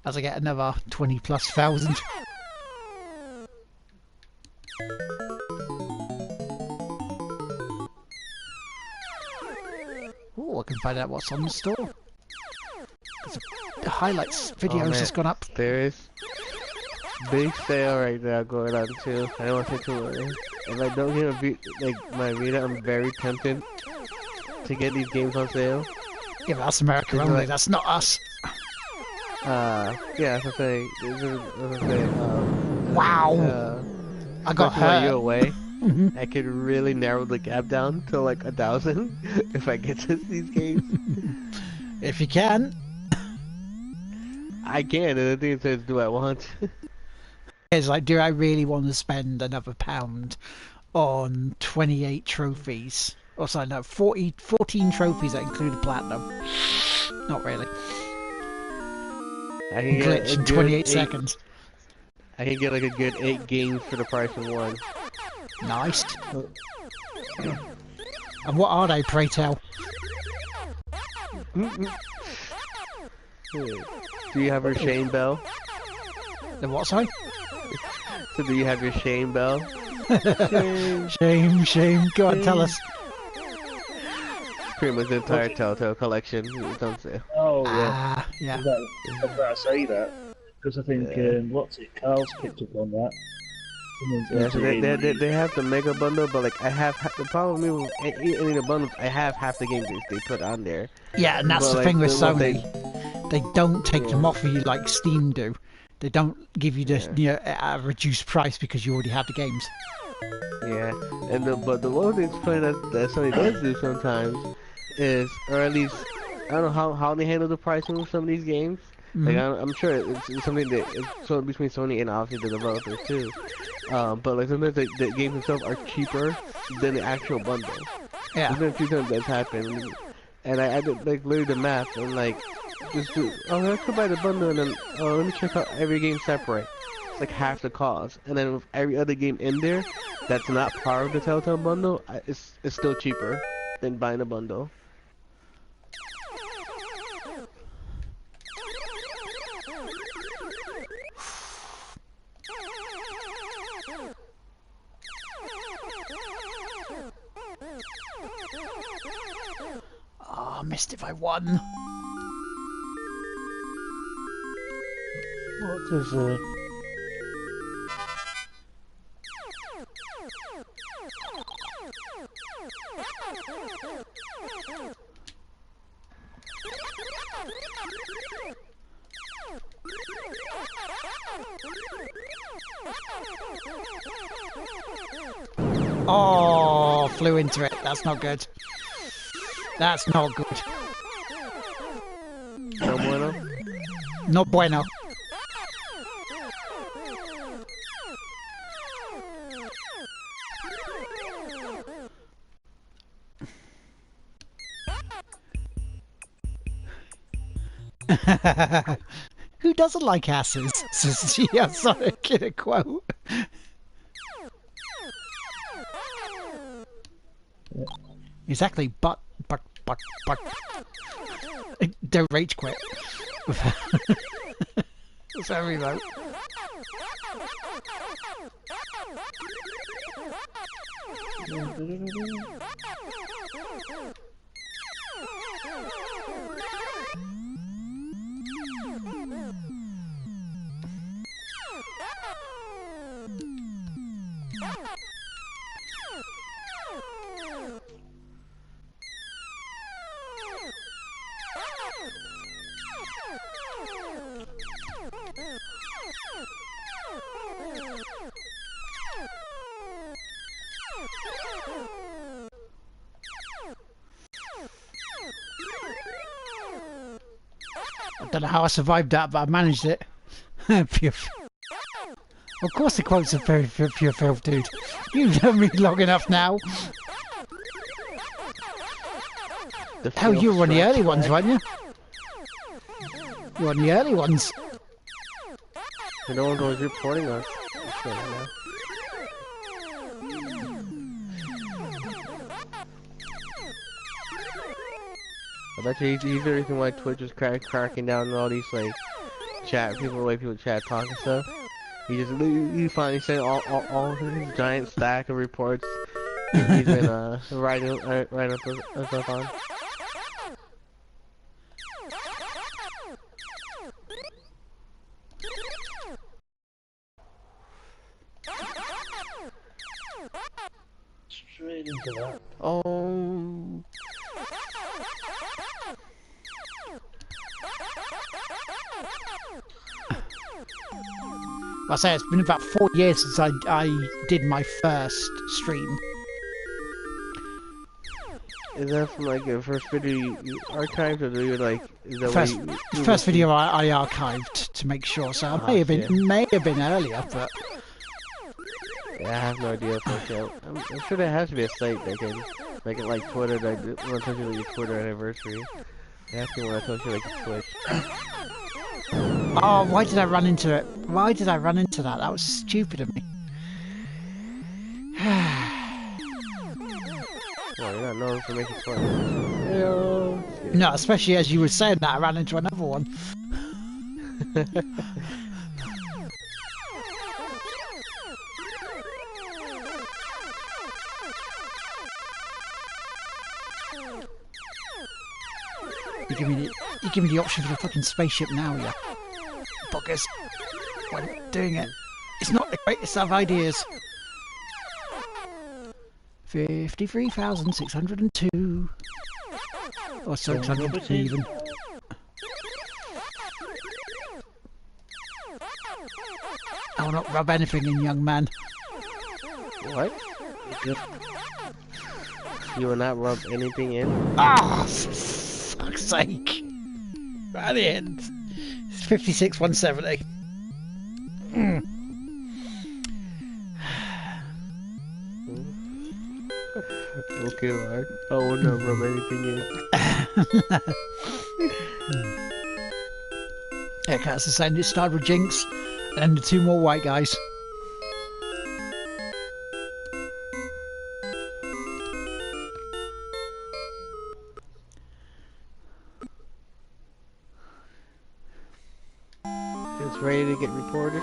As I get another 20,000+. Oh, I can find out what's on the store. 'Cause the highlights videos man. has gone up. There is big sale right now going on too. I don't want to say too much. If I don't get my Vita, I'm very tempted to get these games on sale. Yeah, but that's America Isn't only. it- That's not us. Yeah, that's what I'm saying. Wow. I got especially while you're hurt. away. Mhm. I could really narrow the gap down to like 1,000 if I get to these games. If you can. I can, and the thing says, do I want? It's like, do I really want to spend another £1 on 28 trophies? Or sorry, no, 14 trophies that include a platinum. Not really. I can get Glitch a in good 28 seconds. I can get like a good 8 games for the price of one. Nice. And what are they, pray tell? Do you have her Shane Bell? The what, sorry? So do you have your shame bell? Shame. Go on, tell us. Pretty much the entire Telltale collection is on sale. Oh yeah. Yeah. I was about to say that because I think what's it? Carl's picked up on that. Yeah, so they have the mega bundle, but like I have the problem with any of the bundles, I have half the games they put on there. Yeah, and that's But, the like, thing with what Sony. They don't take them off of you like Steam do. They don't give you the a reduced price because you already have the games. Yeah, and but the one thing that Sony does do sometimes is, or at least I don't know how they handle the pricing with some of these games. Like I'm sure it's something that it's so between Sony and obviously the developers too. But like sometimes the games themselves are cheaper than the actual bundle. Yeah. There's been a few times that's happened, and I did like literally the math and like just I could buy the bundle and then let me check out every game separate. It's like half the cost, and then with every other game in there that's not part of the Telltale bundle, it's still cheaper than buying a bundle. Oh, I missed if I won. What does Oh, flew into it. That's not good. That's not good. No bueno. No bueno. Who doesn't like asses? Says yeah, sorry, get a quote. Exactly, but. Don't rage quit. So remote. I don't know how I survived that, but I managed it. Of course the quotes are very pure filth, dude. You've known me long enough now. Hell, you were one of the early ones, weren't you? You were one of the early ones. No one was reporting us. Now. I bet you he's the reason why Twitch is cracking down on all these like chat people, the way people chat talk and stuff. He finally sent all his giant stack of reports he's been writing up stuff on. straight into that? Oh. I say it's been about 4 years since I did my first stream. Is that from like your first video you archived, or do you like? Is that First video I archived to make sure. So it may have been earlier, but yeah, I have no idea. I'm sure there has to be a site that can make it like Twitter. That when I told you like your Twitter anniversary. It has to be when I told you like Twitch. Oh, why did I run into it? Why did I run into that? That was stupid of me. Well, you're not known for making fun. No, especially as you were saying that, I ran into another one. You give me the option for the fucking spaceship now, yeah. Buggers. When doing it. It's not the greatest of ideas. 53,602. Or 600 even. I will not rub anything in, young man. What? You will not rub anything in? Ah, for fuck's sake. Right at the end. It's 56,170. Okay, Mark. I will not rub anything in. Yeah, that's the same. It started with Jinx and the two more white guys. It's ready to get reported.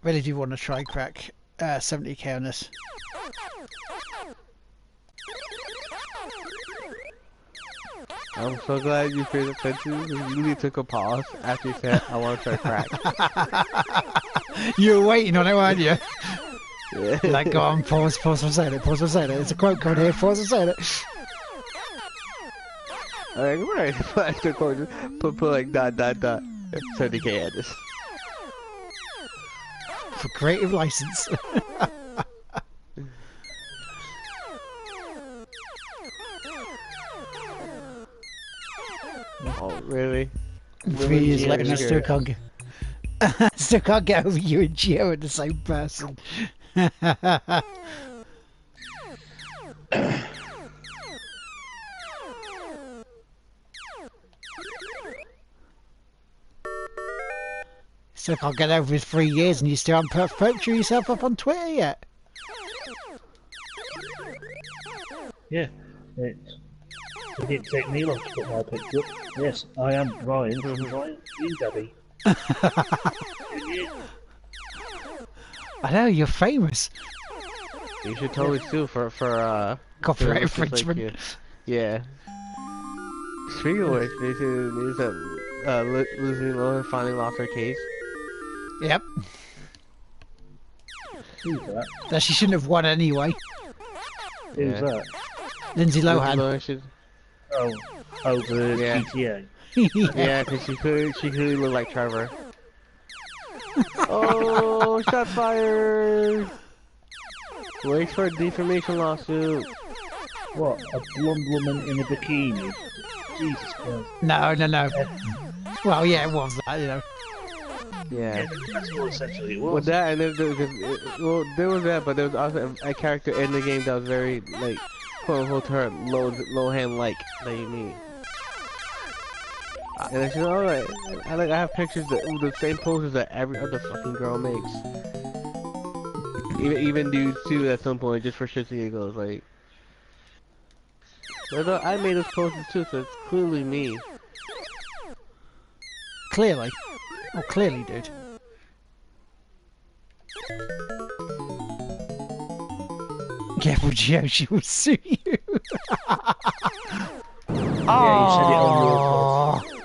Really do want to try crack 70k on this. I'm so glad you paid attention. You really took a pause after you said, I want to try crack. You were waiting on it, weren't you? Yeah. Like, go on, pause for saying it, pause for saying it. There's a quote coming here, pause for saying it. Alright, come on. Put extra quotes. Put like ... 70k at this. For creative license. Oh, really? 3 years later, I still can't get... still can't get over you and Gio are the same person. Still can't get over his 3 years and you still haven't put yourself up on Twitter yet. Yeah, it didn't take me long to put my picture up. Yes, I am Ryan from Ryan You Daddy. I know, you're famous. You should totally sue for Copyright for just infringement. Like, yeah. Speaking of which, they said Lizzie Lohan finally lost her case. Yep. Who's that? That she shouldn't have won anyway. Who's Yeah. that? Lindsay Lohan. Lohan should, Oh, over Yeah. GTA. yeah, because she could look like Trevor. Oh, shots fired! Wait for a defamation lawsuit. What? A blonde woman in a bikini? Jesus Christ. No. Well, yeah, it was that, you know. Yeah. That's what essentially it With was. that, and well, there was that, but there was also a character in the game that was very, like, quote unquote, her Lohan-like, that you mean. And I said, alright, I have pictures with the same poses that every other fucking girl makes. Even dudes too at some point, just for shits and giggles, like. I made those poses too, so it's clearly me. Clearly. Oh, clearly, dude. Careful, Gio, she will sue you. Yeah, you said it on your post.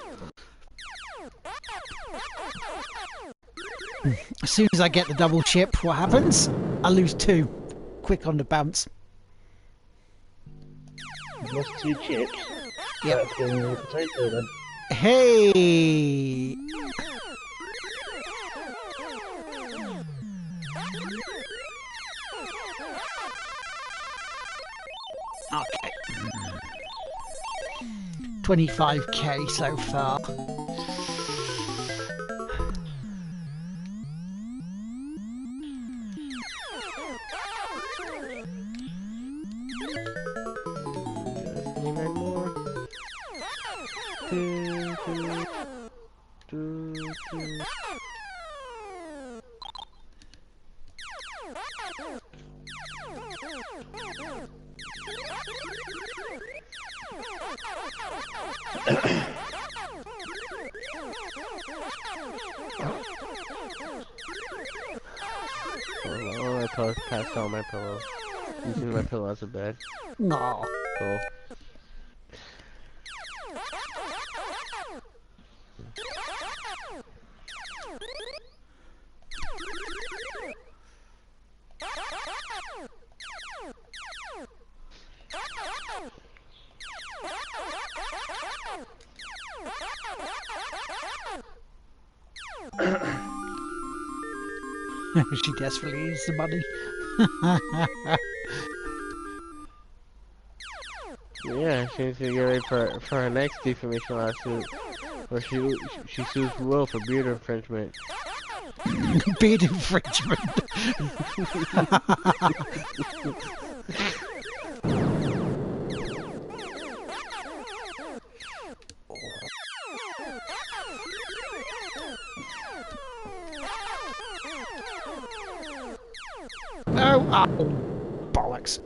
As soon as I get the double chip, what happens? I lose 2. Quick on the bounce. You've lost 2 chips. Yep. Better kill me with a potato then. Hey! Okay. 25k so far. My pillow passed on my pillow. Using my pillow as a bed. No. Cool. She desperately needs the money. Yeah, she needs to get ready for her next defamation lawsuit, where she sues Will for beard infringement. Beard infringement. Oh, bollocks.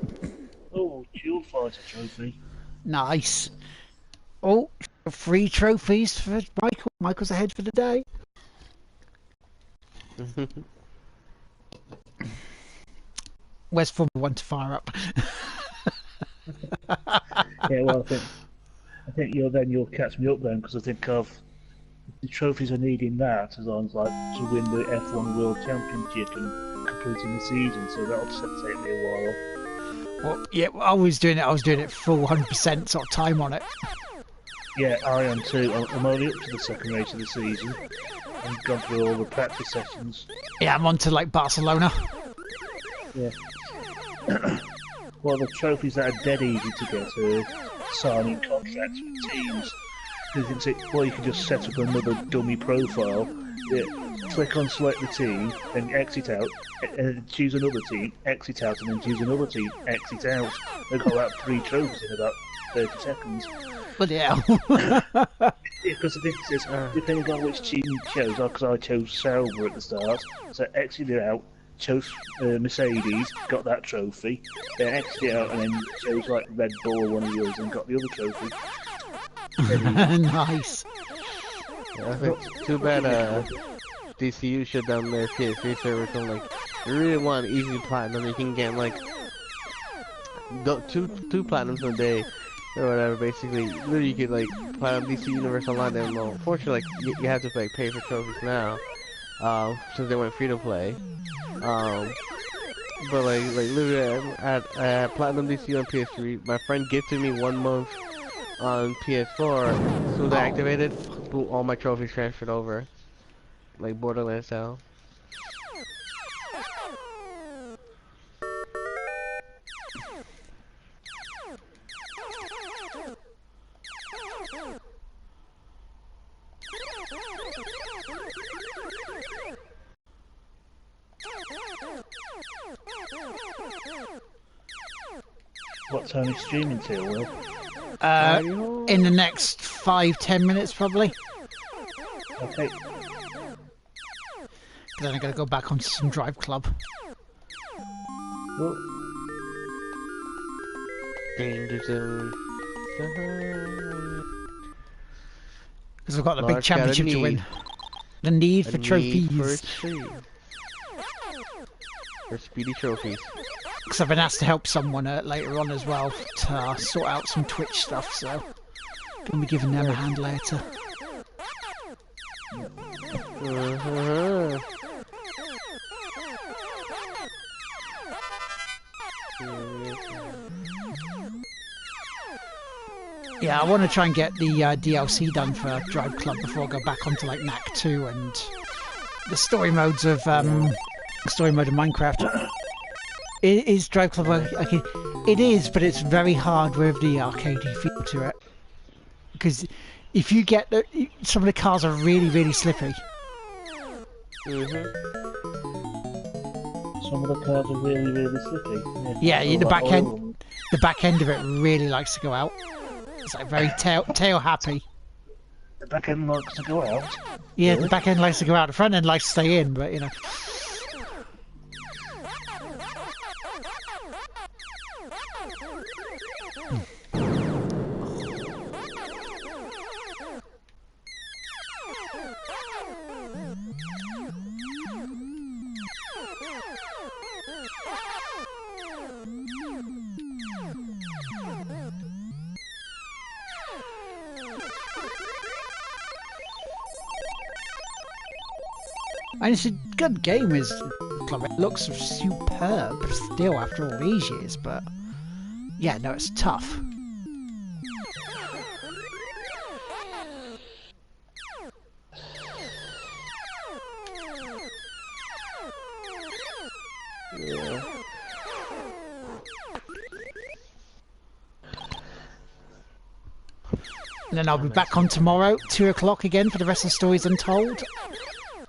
Oh, dual fighter trophy. Nice. Oh, 3 trophies for Michael. Michael's ahead for the day. Where's Formula 1 to fire up? Yeah, well, I think you'll catch me up then, because I think the trophies I need in that as long as like to win the F1 World Championship and completing the season, so that'll take me a while. Well, yeah, I was doing it full 100% sort of time on it. Yeah, I am too. I'm only up to the second race of the season. I've gone through all the practice sessions. Yeah, I'm on to like Barcelona. Yeah. Well, the trophies that are dead easy to get are signing contracts with teams. You can just set up another dummy profile. Yeah, click on select the team, then exit out, choose another team, exit out, and then choose another team, exit out. They've got about 3 trophies in about 30 seconds. Bloody hell. Because the difference is, depending on which team you chose, because I chose Sauber at the start, so exited out, chose Mercedes, got that trophy, then exited out and then chose like Red Bull or one of yours and got the other trophy. Nice. Yeah, I think too bad DCU shut down their PS3 servers. So like, you really want easy platinum, you can get like two platinums a day or whatever. Basically, literally you could like platinum DC Universe Online. Then, well, unfortunately, like you have to like pay for trophies now, since they went free to play. But like literally at Platinum DC on PS3, my friend gifted me 1 month on PS4. As soon as I activated, boom, all my trophies transferred over, like Borderlands style. What time is streaming till, Will? In the next 5-10 minutes, probably. Okay. Then I'm going to go back onto some Drive Club. Well, Danger zone. Because I've got the big Large got a championship to need. win. The need for A trophies. need for speed. For speedy trophies. Because I've been asked to help someone later on as well to sort out some Twitch stuff, so gonna be giving them a hand later. Yeah, I want to try and get the DLC done for Drive Club before I go back onto like NAC 2 and the story modes of Minecraft. Is Drive Club okay? It is, but it's very hard with the arcadey feel to it. Because if you get some of the cars are really, really slippy. some of the cars are really, really slippy. Yeah, All the that back oil end, on them. the back end of it really likes to go out. It's like very tail happy. The back end likes to go out. Yeah, Really? the back end likes to go out, the front end likes to stay in, but you know. And it's a good game, it looks superb still after all these years, but yeah, no, it's tough. Yeah. And then I'll be back on tomorrow, 2 o'clock again for the rest of Stories Untold.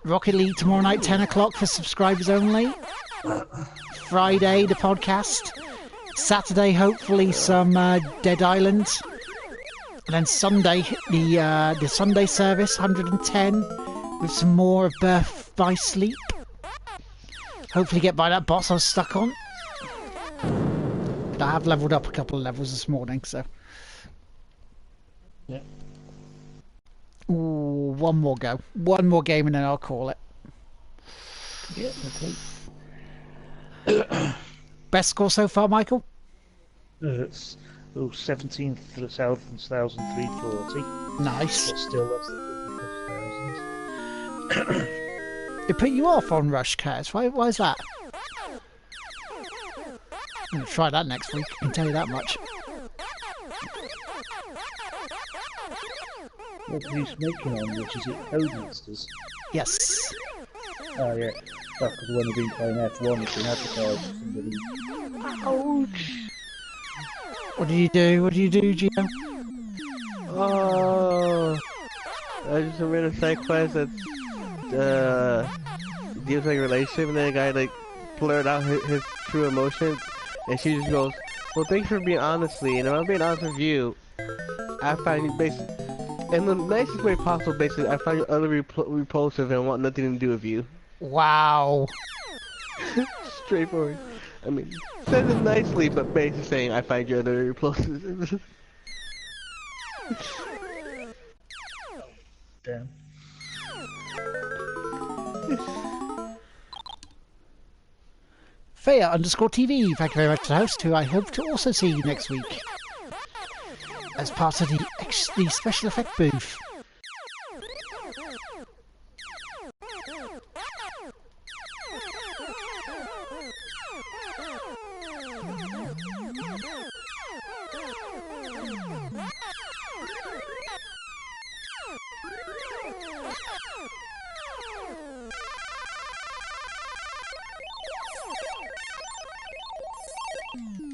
Rocket League tomorrow night, 10 o'clock for subscribers only. Friday, the podcast. Saturday, hopefully some Dead Island. And then Sunday, the Sunday service, 110, with some more of Birth by Sleep. Hopefully get by that boss I was stuck on. But I have leveled up a couple of levels this morning, so... Yeah. Ooh, one more go. One more game and then I'll call it. Yeah, okay. Best score so far, Michael? It's 17th for the 1,340. Nice. But still less than 50,000. It put you off on Rush Cars. Why is that? I'm going to try that next week, I can tell you that much. What are you making on, which is it Codemasters? Yes. Oh yeah, that's because when we've been playing F1 it's been advertised for somebody. Ouch! What do you do? What do you do, Gio? Oh, I just ran a side quest that deals like a relationship, and then a guy like blurred out his true emotions, and she just goes, "Well, thanks for being honestly, and if I'm being honest with you, I find you basically, in the nicest way possible, basically, I find you utterly repulsive and want nothing to do with you." Wow. Straightforward. I mean, says it nicely, but basically saying, I find you utterly repulsive. Damn. Faya_TV, thank you very much to the host, who I hope to also see next week as part of the special effect booth.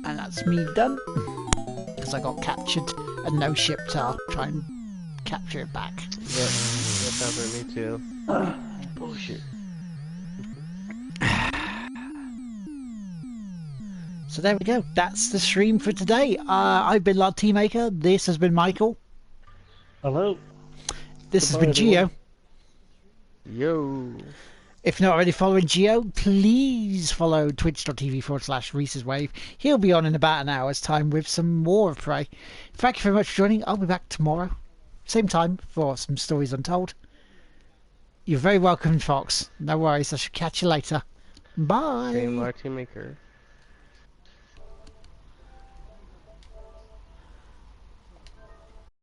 And that's me done, because I got captured and no ship to I'll try and capture it back. Yep, that sounds like me too. Bullshit. So there we go, that's the stream for today. I've been Lord Teamaker, this has been Michael. Hello. This Goodbye, has been Gio. Yo. If not already following Gio, please follow twitch.tv/Reese's Wave. He'll be on in about an hour's time with some more of Prey. Thank you very much for joining. I'll be back tomorrow, same time, for some Stories Untold. You're very welcome, Fox. No worries, I shall catch you later. Bye. Same Lord Teamaker.